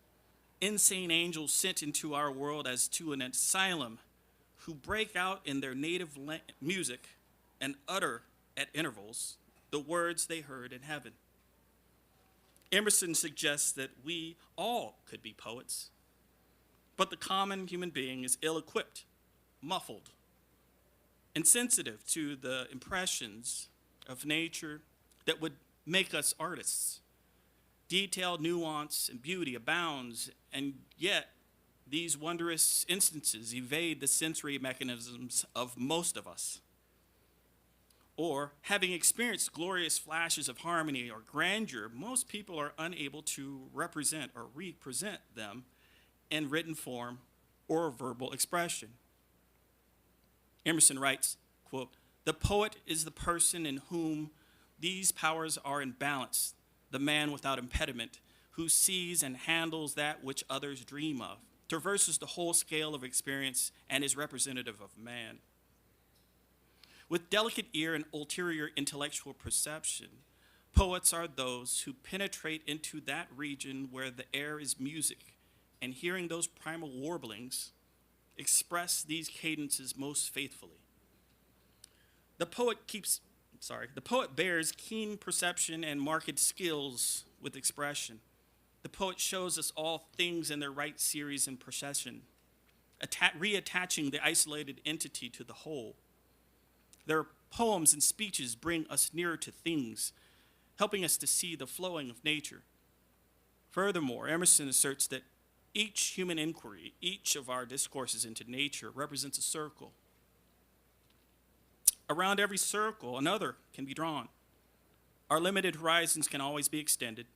insane angels sent into our world as to an asylum, who break out in their native music and utter at intervals the words they heard in heaven. Emerson suggests that we all could be poets, but the common human being is ill-equipped, muffled, insensitive to the impressions of nature that would make us artists. Detail, nuance, and beauty abounds, and yet these wondrous instances evade the sensory mechanisms of most of us. Or, having experienced glorious flashes of harmony or grandeur, most people are unable to represent or represent them in written form or verbal expression. Emerson writes, quote, "The poet is the person in whom these powers are in balance, the man without impediment, who sees and handles that which others dream of, traverses the whole scale of experience, and is representative of man. With delicate ear and ulterior intellectual perception, poets are those who penetrate into that region where the air is music, and hearing those primal warblings, express these cadences most faithfully. The poet bears keen perception and marked skills with expression. The poet shows us all things in their right series and procession, reattaching the isolated entity to the whole. Their poems and speeches bring us nearer to things, helping us to see the flowing of nature. Furthermore, Emerson asserts that each human inquiry, each of our discourses into nature, represents a circle. Around every circle, another can be drawn. Our limited horizons can always be extended.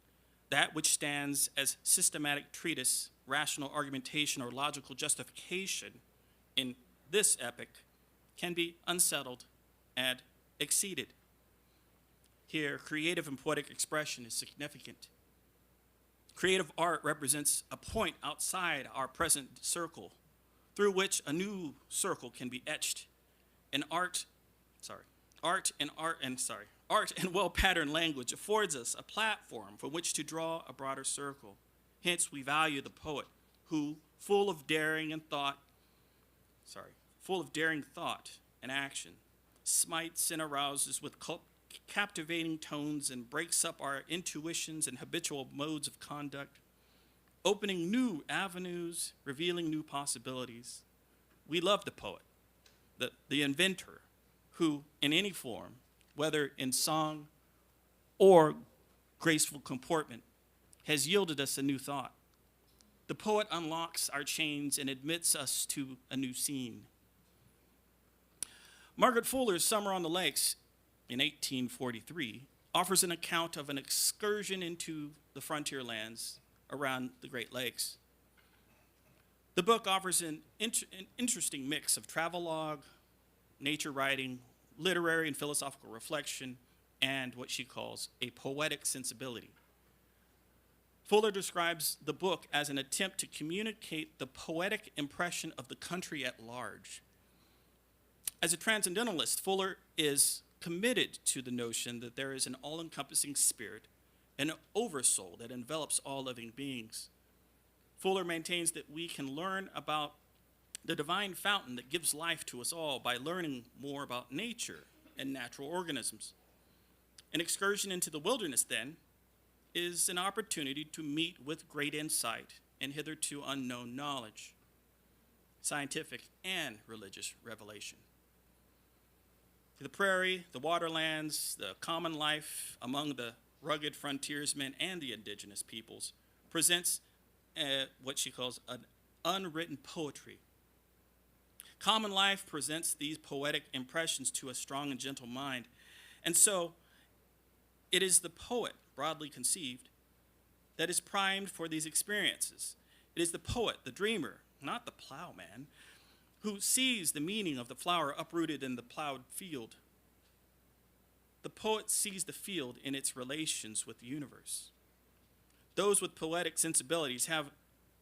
That which stands as systematic treatise, rational argumentation, or logical justification in this epoch can be unsettled and exceeded. Here, creative and poetic expression is significant. Creative art represents a point outside our present circle through which a new circle can be etched. Art and well-patterned language affords us a platform from which to draw a broader circle. Hence, we value the poet who, full of daring thought and action, smites and arouses with captivating tones and breaks up our intuitions and habitual modes of conduct, opening new avenues, revealing new possibilities. We love the poet, the inventor, who, in any form, whether in song or graceful comportment, has yielded us a new thought. The poet unlocks our chains and admits us to a new scene. Margaret Fuller's Summer on the Lakes in 1843 offers an account of an excursion into the frontier lands around the Great Lakes. The book offers an interesting mix of travelogue, nature writing, literary and philosophical reflection, and what she calls a poetic sensibility. Fuller describes the book as an attempt to communicate the poetic impression of the country at large. As a transcendentalist, Fuller is committed to the notion that there is an all-encompassing spirit, an oversoul that envelops all living beings. Fuller maintains that we can learn about the divine fountain that gives life to us all by learning more about nature and natural organisms. An excursion into the wilderness, then, is an opportunity to meet with great insight and hitherto unknown knowledge, scientific and religious revelation. The prairie, the waterlands, the common life among the rugged frontiersmen and the indigenous peoples presents what she calls an unwritten poetry. Common life presents these poetic impressions to a strong and gentle mind. And so it is the poet, broadly conceived, that is primed for these experiences. It is the poet, the dreamer, not the plowman, who sees the meaning of the flower uprooted in the plowed field. The poet sees the field in its relations with the universe. Those with poetic sensibilities have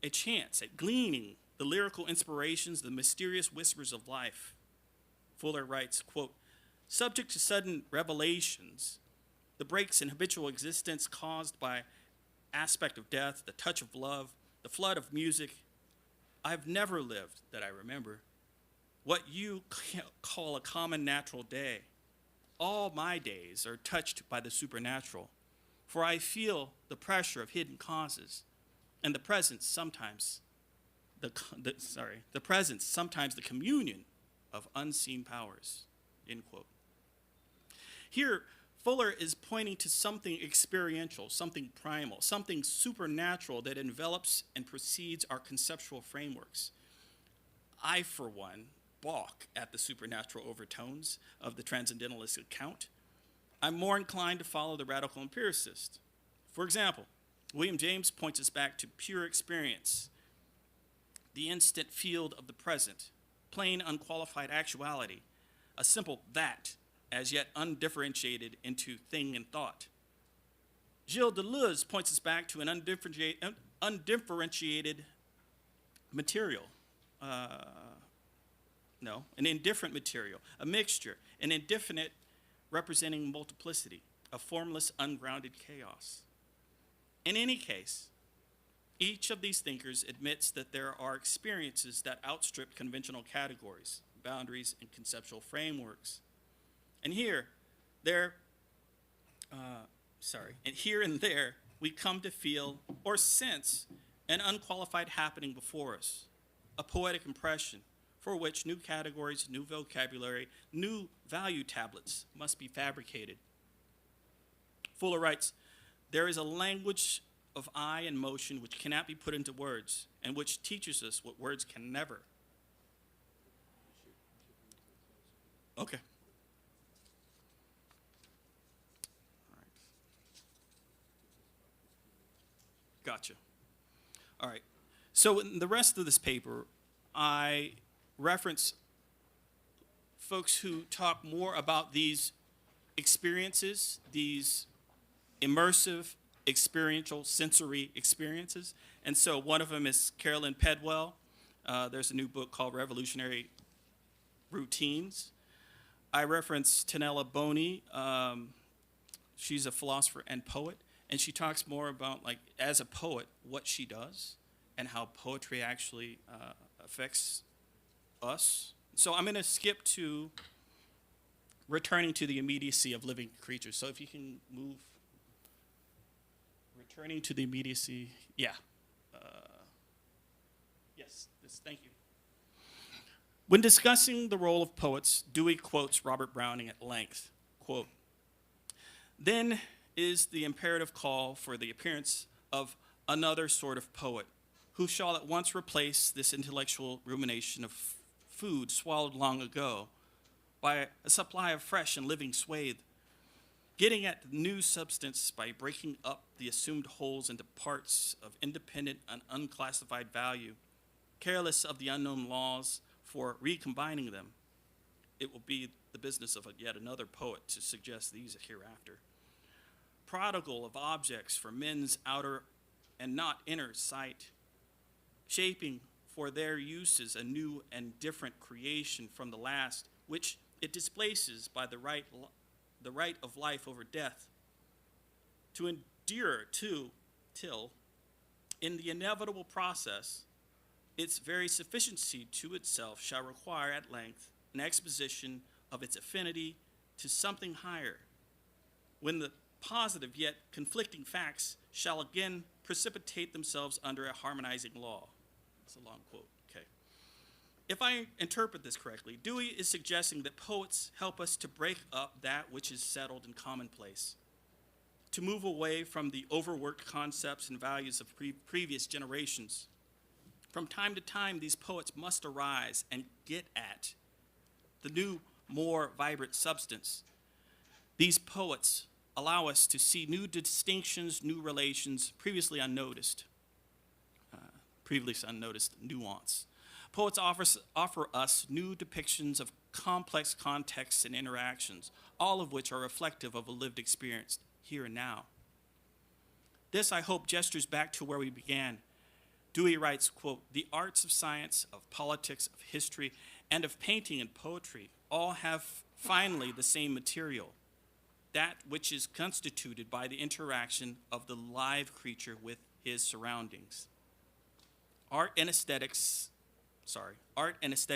a chance at gleaning the lyrical inspirations, the mysterious whispers of life. Fuller writes, quote, "Subject to sudden revelations, the breaks in habitual existence caused by aspect of death, the touch of love, the flood of music, I've never lived that I remember. What you call a common natural day. All my days are touched by the supernatural, for I feel the pressure of hidden causes, and the presence sometimes the communion of unseen powers," end quote. Here, Fuller is pointing to something experiential, something primal, something supernatural that envelops and precedes our conceptual frameworks. I, for one, balk at the supernatural overtones of the transcendentalist account, I'm more inclined to follow the radical empiricist. For example, William James points us back to pure experience, the instant field of the present, plain unqualified actuality, a simple that, as yet undifferentiated into thing and thought. Gilles Deleuze points us back to an undifferentiated material. An indifferent material, a mixture, an indefinite representing multiplicity, a formless, ungrounded chaos. In any case, each of these thinkers admits that there are experiences that outstrip conventional categories, boundaries, and conceptual frameworks. And here and there, we come to feel or sense an unqualified happening before us, a poetic impression for which new categories, new vocabulary, new value tablets must be fabricated. Fuller writes, "There is a language of I and motion which cannot be put into words, and which teaches us what words can never." Okay. All right. Gotcha. All right. So in the rest of this paper, I reference folks who talk more about these experiences, these immersive, experiential, sensory experiences. And so one of them is Carolyn Pedwell. There's a new book called Revolutionary Routines. I reference Tanella Boney. She's a philosopher and poet, and she talks more about, like, as a poet, what she does and how poetry actually affects us. So I'm going to skip to returning to the immediacy of living creatures. So if you can move, returning to the immediacy, yeah. Yes, thank you. When discussing the role of poets, Dewey quotes Robert Browning at length, quote, "Then is the imperative call for the appearance of another sort of poet, who shall at once replace this intellectual rumination of food swallowed long ago by a supply of fresh and living swathe, getting at new substance by breaking up the assumed wholes into parts of independent and unclassified value, careless of the unknown laws for recombining them. It will be the business of yet another poet to suggest these hereafter. Prodigal of objects for men's outer and not inner sight, shaping for their uses a new and different creation from the last, which it displaces by the right of life over death, to endure till, in the inevitable process, its very sufficiency to itself shall require at length an exposition of its affinity to something higher, when the positive yet conflicting facts shall again precipitate themselves under a harmonizing law." That's a long quote, okay. If I interpret this correctly, Dewey is suggesting that poets help us to break up that which is settled and commonplace, to move away from the overworked concepts and values of previous generations. From time to time, these poets must arise and get at the new, more vibrant substance. These poets allow us to see new distinctions, new relations, previously unnoticed nuance. Poets offer us new depictions of complex contexts and interactions, all of which are reflective of a lived experience here and now. This, I hope, gestures back to where we began. Dewey writes, quote, "The arts of science, of politics, of history, and of painting and poetry all have finally the same material, that which is constituted by the interaction of the live creature with his surroundings. Art and aesthetic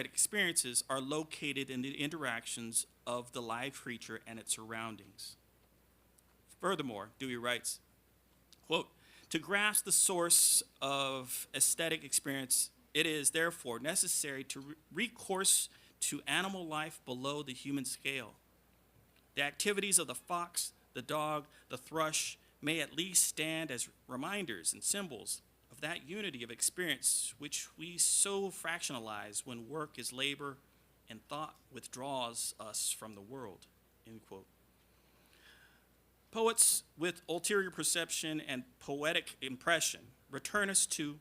experiences are located in the interactions of the live creature and its surroundings." Furthermore, Dewey writes, quote, "To grasp the source of aesthetic experience, it is therefore necessary to recourse to animal life below the human scale. The activities of the fox, the dog, the thrush may at least stand as reminders and symbols of that unity of experience which we so fractionalize when work is labor and thought withdraws us from the world, end quote. Poets with ulterior perception and poetic impression return us to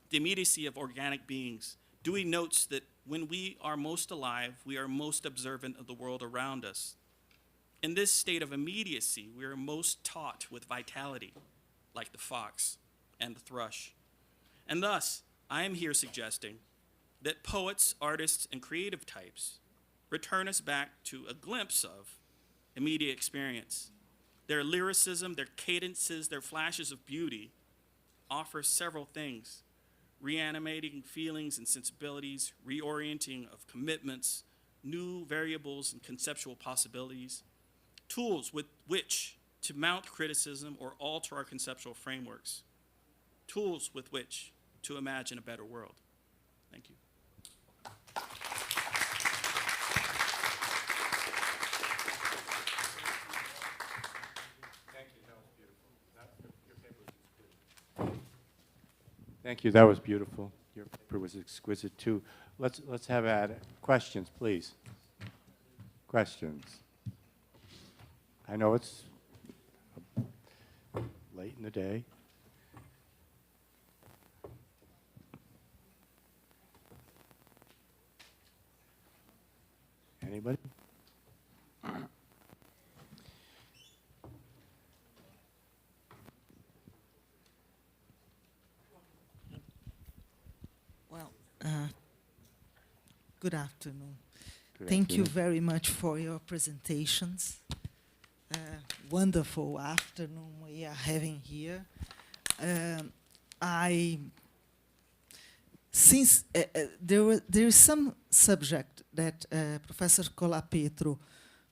the immediacy of organic beings. Dewey notes that when we are most alive, we are most observant of the world around us. In this state of immediacy, we are most taught with vitality, like the fox and the thrush. And thus, I am here suggesting that poets, artists, and creative types return us back to a glimpse of immediate experience. Their lyricism, their cadences, their flashes of beauty offer several things: reanimating feelings and sensibilities, reorienting of commitments, new variables and conceptual possibilities, tools with which to mount criticism or alter our conceptual frameworks, tools with which to imagine a better world. Thank you. Thank you. That was beautiful. Your paper was exquisite too. Let's have at it. Questions, please. Questions. I know it's late in the day. Anybody? Well, good afternoon. Good Thank you afternoon. very much for your presentations. Wonderful afternoon we are having here. There is some subject that Professor Colapetro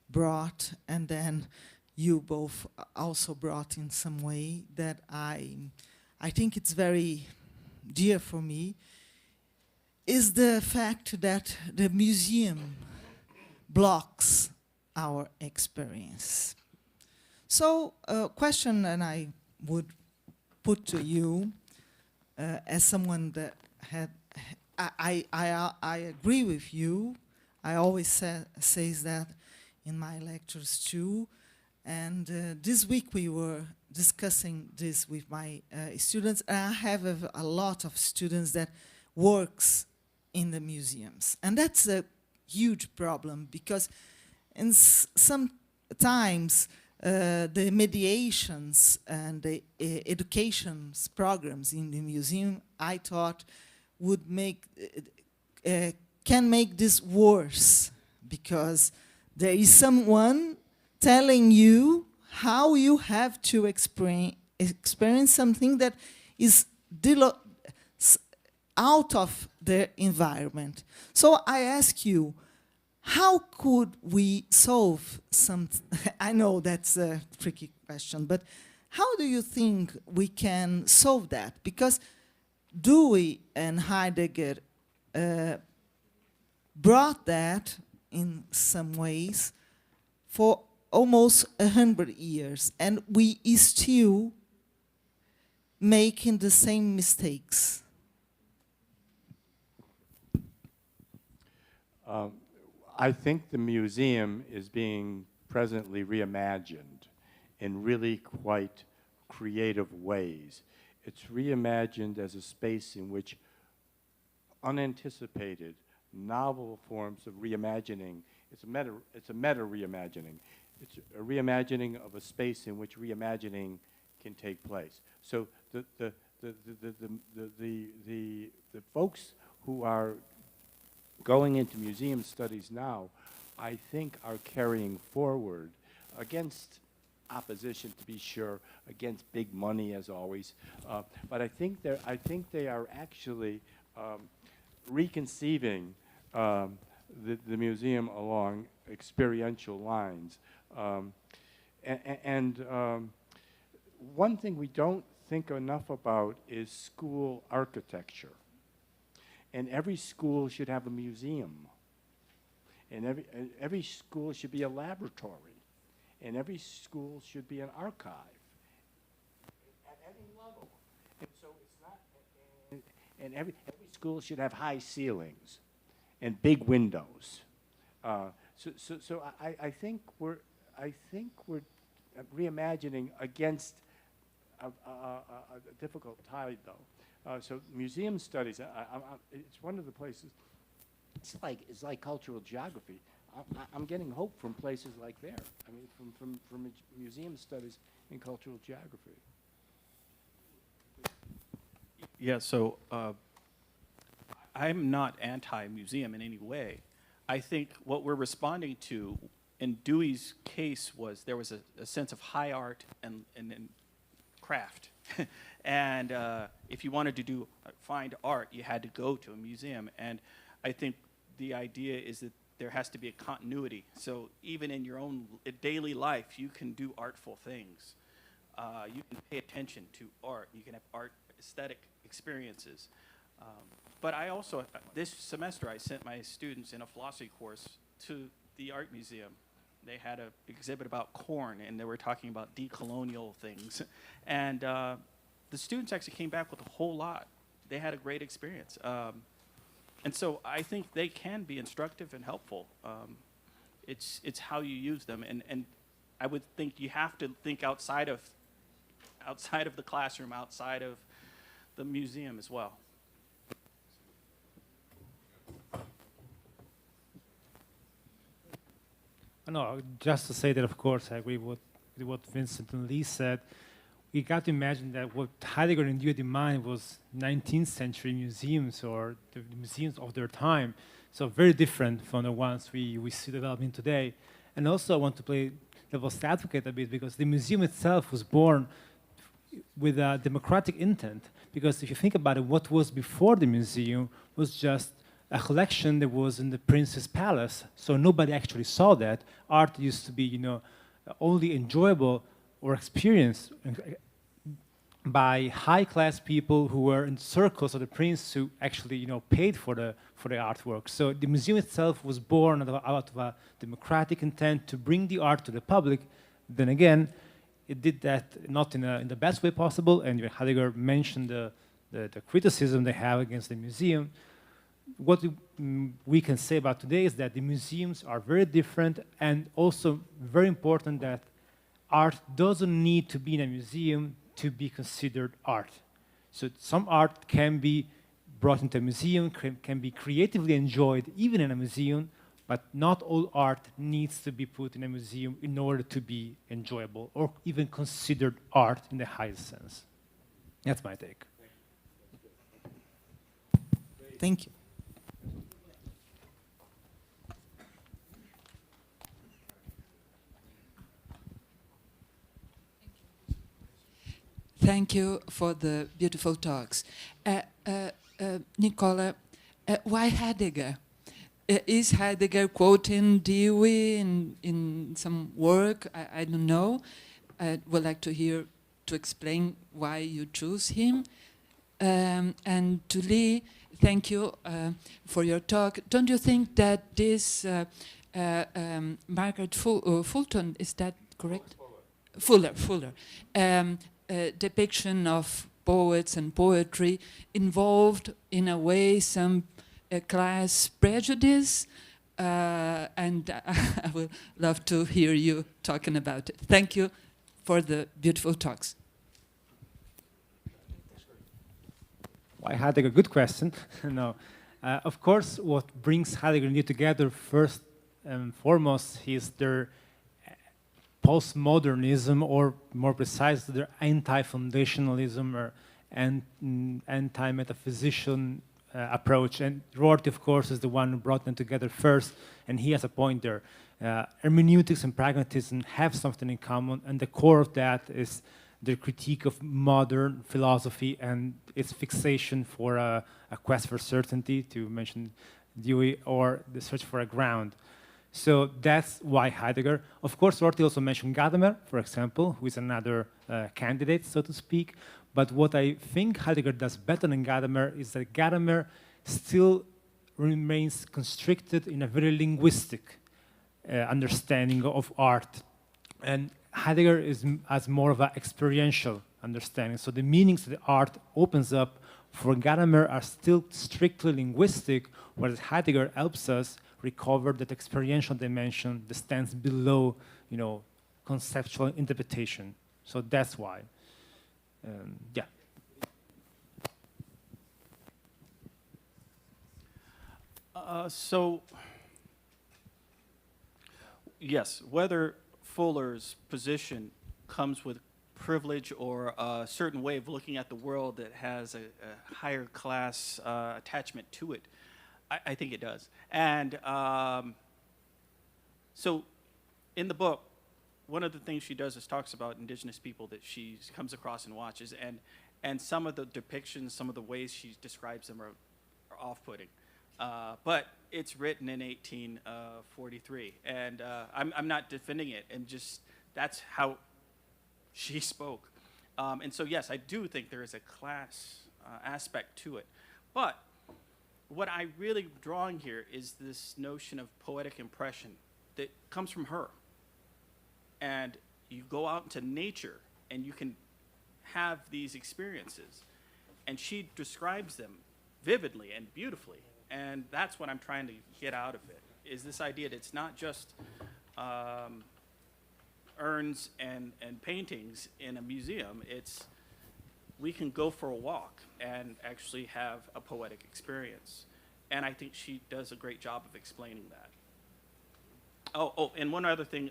brought, and then you both also brought in some way, that I think it's very dear for me, is the fact that the museum blocks our experience. So a question that I would put to you, as someone that I agree with you. I always says that in my lectures too. And this week we were discussing this with my students. And I have a lot of students that works in the museums. And that's a huge problem, because in sometimes the mediations and the education programs in the museum, I thought, would make can make this worse, because there is someone telling you how you have to experience something that is out of the environment. So I ask you, how could we solve some? I know that's a tricky question, but how do you think we can solve that? Because Dewey and Heidegger brought that in some ways for almost 100 years, and we still making the same mistakes. I think the museum is being presently reimagined in really quite creative ways. It's reimagined as a space in which unanticipated, novel forms of reimagining, it's a meta reimagining. It's a reimagining of a space in which reimagining can take place. So the folks who are going into museum studies now, I think, are carrying forward, against opposition, to be sure, against big money as always, but I think they are actually reconceiving the museum along experiential lines, one thing we don't think enough about is school architecture. And every school should have a museum. And every school should be a laboratory. And every school should be an archive at any level. And so it's not, and every school should have high ceilings. and big windows. So I think we're reimagining against a difficult tide, though. So museum studies, it's one of the places. It's like cultural geography. I'm getting hope from places like there. I mean, from museum studies in cultural geography. Yeah, so I'm not anti-museum in any way. I think what we're responding to in Dewey's case was there was a sense of high art and craft. And if you wanted to find art, you had to go to a museum. And I think the idea is that there has to be a continuity. So even in your own daily life, you can do artful things. You can pay attention to art. You can have art aesthetic experiences. But I also, this semester, I sent my students in a philosophy course to the art museum. They had an exhibit about corn, and they were talking about decolonial things. And the students actually came back with a whole lot. They had a great experience. And so I think they can be instructive and helpful. It's how you use them. And I would think you have to think outside of the classroom, outside of the museum as well. No, just to say that, of course, I agree with what Vincent and Lee said. We got to imagine that what Heidegger and Dewey in mind was 19th century museums or the museums of their time. So very different from the ones we see developing today. And also I want to play devil's advocate a bit because the museum itself was born with a democratic intent. Because if you think about it, what was before the museum was just a collection that was in the prince's palace. So nobody actually saw that. Art used to be, only enjoyable or experienced by high-class people who were in circles of the prince who actually, paid for the artwork. So the museum itself was born out of a democratic intent to bring the art to the public. Then again, it did that not in the best way possible, and Heidegger mentioned the criticism they have against the museum. What we can say about today is that the museums are very different, and also very important that art doesn't need to be in a museum to be considered art. So some art can be brought into a museum, can be creatively enjoyed even in a museum, but not all art needs to be put in a museum in order to be enjoyable or even considered art in the highest sense. That's my take. Thank you. Thank you for the beautiful talks. Nicola, why Heidegger? Is Heidegger quoting Dewey in some work? I don't know. I would like to explain why you choose him. And to Lee, thank you for your talk. Don't you think that this Margaret Fulton, is that correct? Fuller. Depiction of poets and poetry involved in a way some class prejudice, and I would love to hear you talking about it. Thank you for the beautiful talks. Why Heidegger? Good question. No, of course, what brings Heidegger and Dewey together first and foremost is their postmodernism, or more precisely, their anti-foundationalism or anti-metaphysician approach. And Rorty, of course, is the one who brought them together first, and he has a point there. Hermeneutics and pragmatism have something in common, and the core of that is the critique of modern philosophy and its fixation for a quest for certainty, to mention Dewey, or the search for a ground. So that's why Heidegger. Of course, Rorty also mentioned Gadamer, for example, who is another candidate, so to speak. But what I think Heidegger does better than Gadamer is that Gadamer still remains constricted in a very linguistic understanding of art. And Heidegger has more of an experiential understanding. So the meanings that the art opens up for Gadamer are still strictly linguistic, whereas Heidegger helps us recover that experiential dimension that stands below, conceptual interpretation. So that's why. Yeah. So, yes, whether Fuller's position comes with privilege or a certain way of looking at the world that has a higher class attachment to it, I think it does. And so in the book, one of the things she does is talks about indigenous people that she comes across and watches, and some of the depictions, some of the ways she describes them are off-putting. But it's written in 1843, and I'm not defending it, and just that's how she spoke. And so, yes, I do think there is a class aspect to it. But what I really drawing here is this notion of poetic impression that comes from her. And you go out into nature, and you can have these experiences. And she describes them vividly and beautifully. And that's what I'm trying to get out of it, is this idea that it's not just urns and paintings in a museum. It's, we can go for a walk and actually have a poetic experience. And I think she does a great job of explaining that. Oh, and one other thing.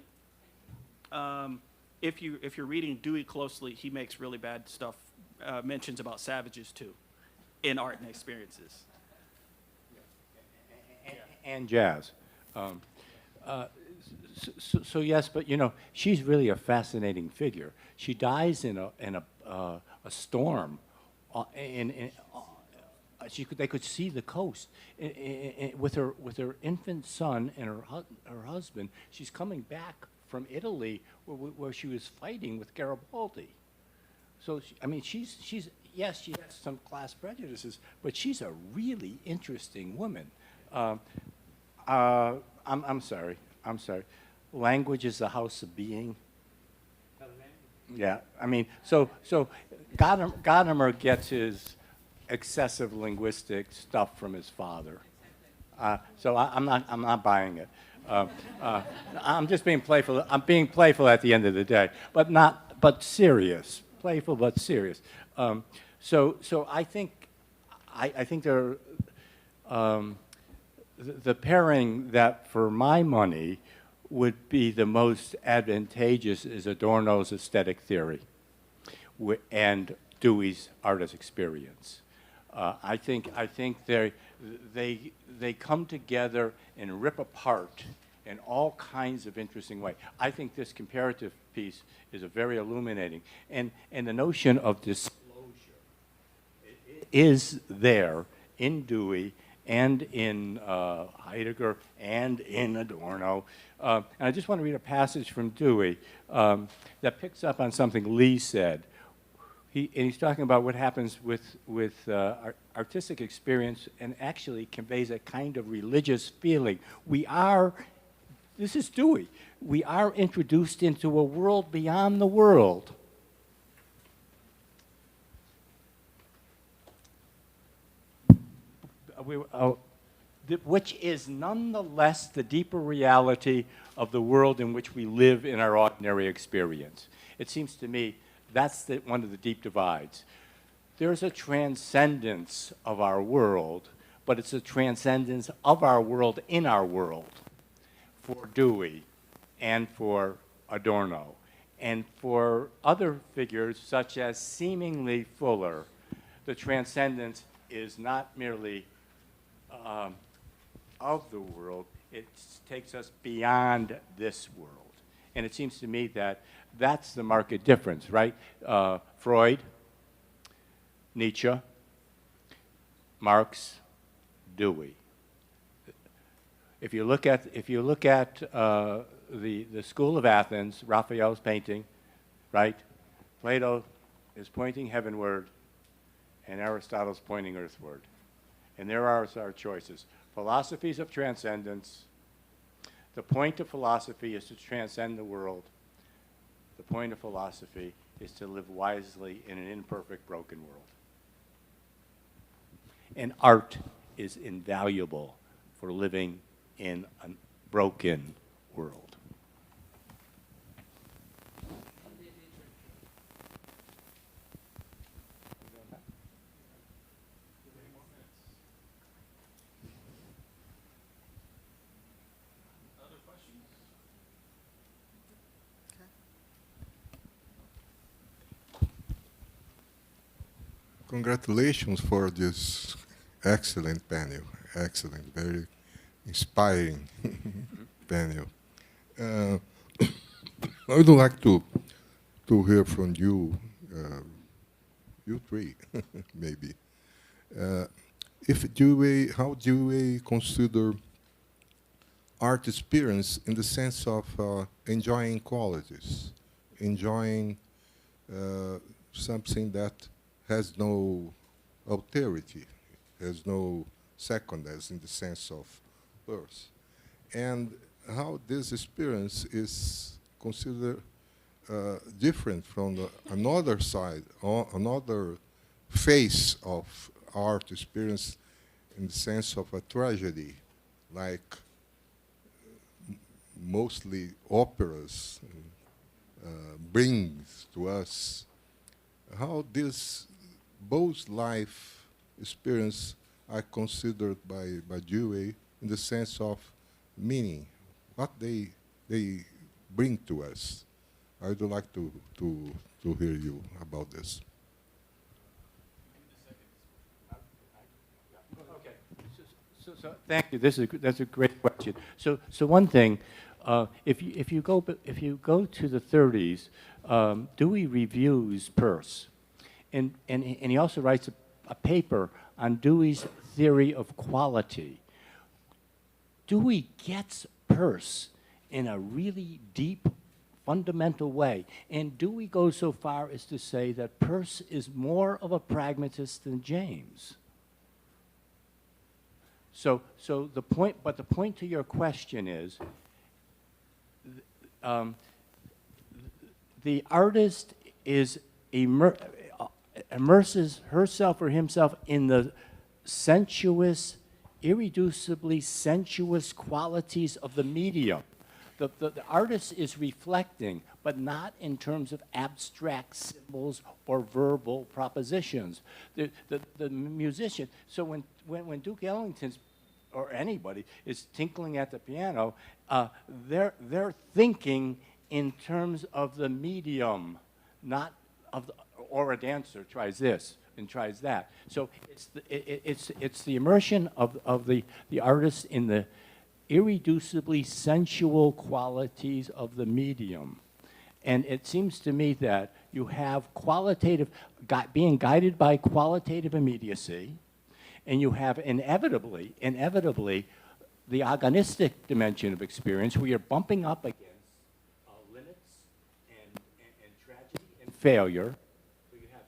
If you're reading Dewey closely, he makes really bad stuff, mentions about savages too, in art and experiences. And jazz. So yes, but she's really a fascinating figure. She dies in a storm. They could see the coast with her infant son and her husband. She's coming back from Italy, where she was fighting with Garibaldi. So she's yes, she has some class prejudices, but she's a really interesting woman. I'm sorry. Language is the house of being. Yeah, so Gadamer gets his excessive linguistic stuff from his father. So I'm not buying it. I'm just being playful. I'm being playful at the end of the day, but serious. Playful but serious. So I think there the pairing that, for my money, would be the most advantageous is Adorno's aesthetic theory and Dewey's artist experience. I think they come together and rip apart in all kinds of interesting ways. I think this comparative piece is a very illuminating, and the notion of disclosure is there in Dewey and in Heidegger and in Adorno. And I just want to read a passage from Dewey that picks up on something Lee said. He's talking about what happens with artistic experience, and actually conveys a kind of religious feeling. This is Dewey, we are introduced into a world beyond the world. Which is nonetheless the deeper reality of the world in which we live in our ordinary experience. It seems to me that's one of the deep divides. There's a transcendence of our world, but it's a transcendence of our world in our world for Dewey and for Adorno. And for other figures, such as seemingly Fuller, the transcendence is not merely of the world, it takes us beyond this world. And it seems to me that that's the marked difference, right? Freud, Nietzsche, Marx, Dewey. If you look at the School of Athens, Raphael's painting, right? Plato is pointing heavenward, and Aristotle's pointing earthward. And there are our choices. Philosophies of transcendence. The point of philosophy is to transcend the world. The point of philosophy is to live wisely in an imperfect, broken world. And art is invaluable for living in a broken world. Congratulations for this excellent panel, excellent, very inspiring panel. I would like to hear from you, you three, maybe. How do we consider art experience in the sense of enjoying qualities, enjoying something that has no authority, has no secondness in the sense of birth, and how this experience is considered different from another side, or another face of art experience in the sense of a tragedy, like mostly operas brings to us. How this both life experience are considered by Dewey in the sense of meaning, what they bring to us. I would like to hear you about this. Okay. So thank you. That's a great question. So one thing, if you go to the 30s, Dewey reviews Peirce, and he also writes a paper on Dewey's theory of quality. Dewey gets Peirce in a really deep, fundamental way, and Dewey goes so far as to say that Peirce is more of a pragmatist than James. So the point to your question is, the artist immerses herself or himself in the sensuous, irreducibly sensuous qualities of the medium. The artist is reflecting, but not in terms of abstract symbols or verbal propositions. The musician, so when Duke Ellington's, or anybody, is tinkling at the piano, they're thinking in terms of the medium, not of the, or a dancer tries this and tries that. So it's the immersion of the artist in the irreducibly sensual qualities of the medium. And it seems to me that you have qualitative, being guided by qualitative immediacy, and you have inevitably the agonistic dimension of experience where you're bumping up against limits and tragedy and failure. So you have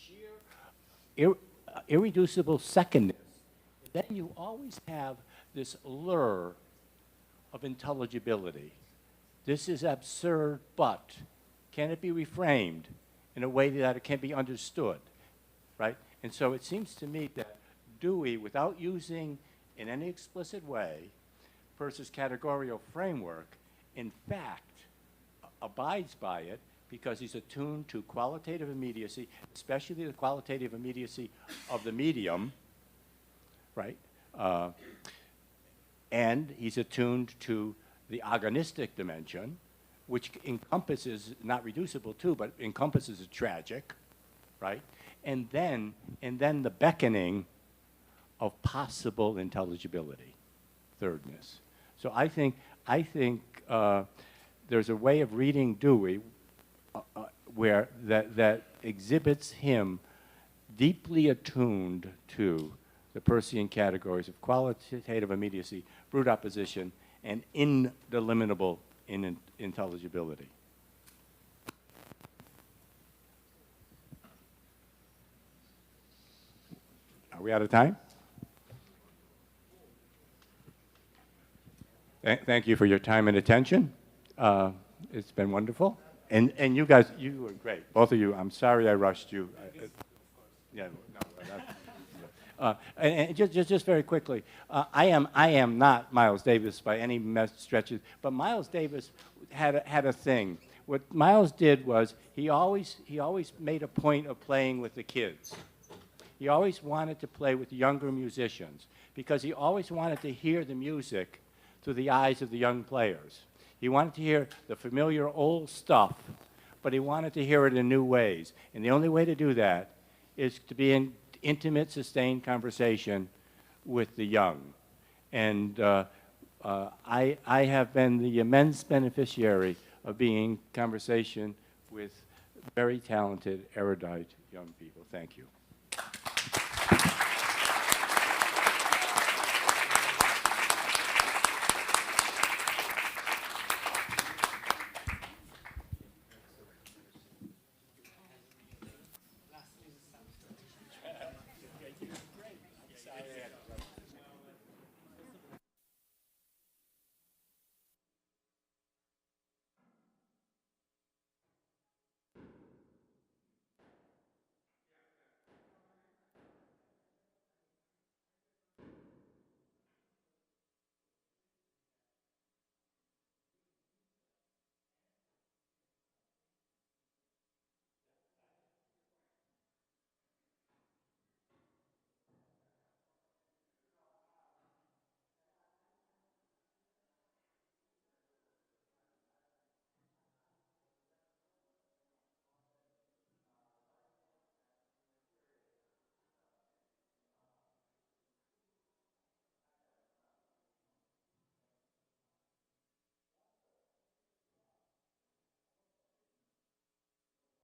sheer irreducible secondness. And then you always have this lure of intelligibility. This is absurd, but can it be reframed in a way that it can be understood, right? And so it seems to me that Dewey, without using in any explicit way Peirce's categorical framework, in fact abides by it because he's attuned to qualitative immediacy, especially the qualitative immediacy of the medium, right? And he's attuned to the agonistic dimension, which encompasses, not reducible to, but encompasses the tragic, right? And then the beckoning of possible intelligibility, thirdness. So I think there's a way of reading Dewey where that exhibits him deeply attuned to the Peircean categories of qualitative immediacy, brute opposition, and indelimitable intelligibility. Are we out of time? Thank you for your time and attention. It's been wonderful. And you guys, you were great. Both of you, I'm sorry I rushed you. Yeah, no, And just very quickly, I am not Miles Davis by any stretches, but Miles Davis had a thing. What Miles did was he always made a point of playing with the kids. He always wanted to play with younger musicians because he always wanted to hear the music through the eyes of the young players. He wanted to hear the familiar old stuff, but he wanted to hear it in new ways. And the only way to do that is to be in intimate, sustained conversation with the young. And I have been the immense beneficiary of being in conversation with very talented, erudite young people. Thank you.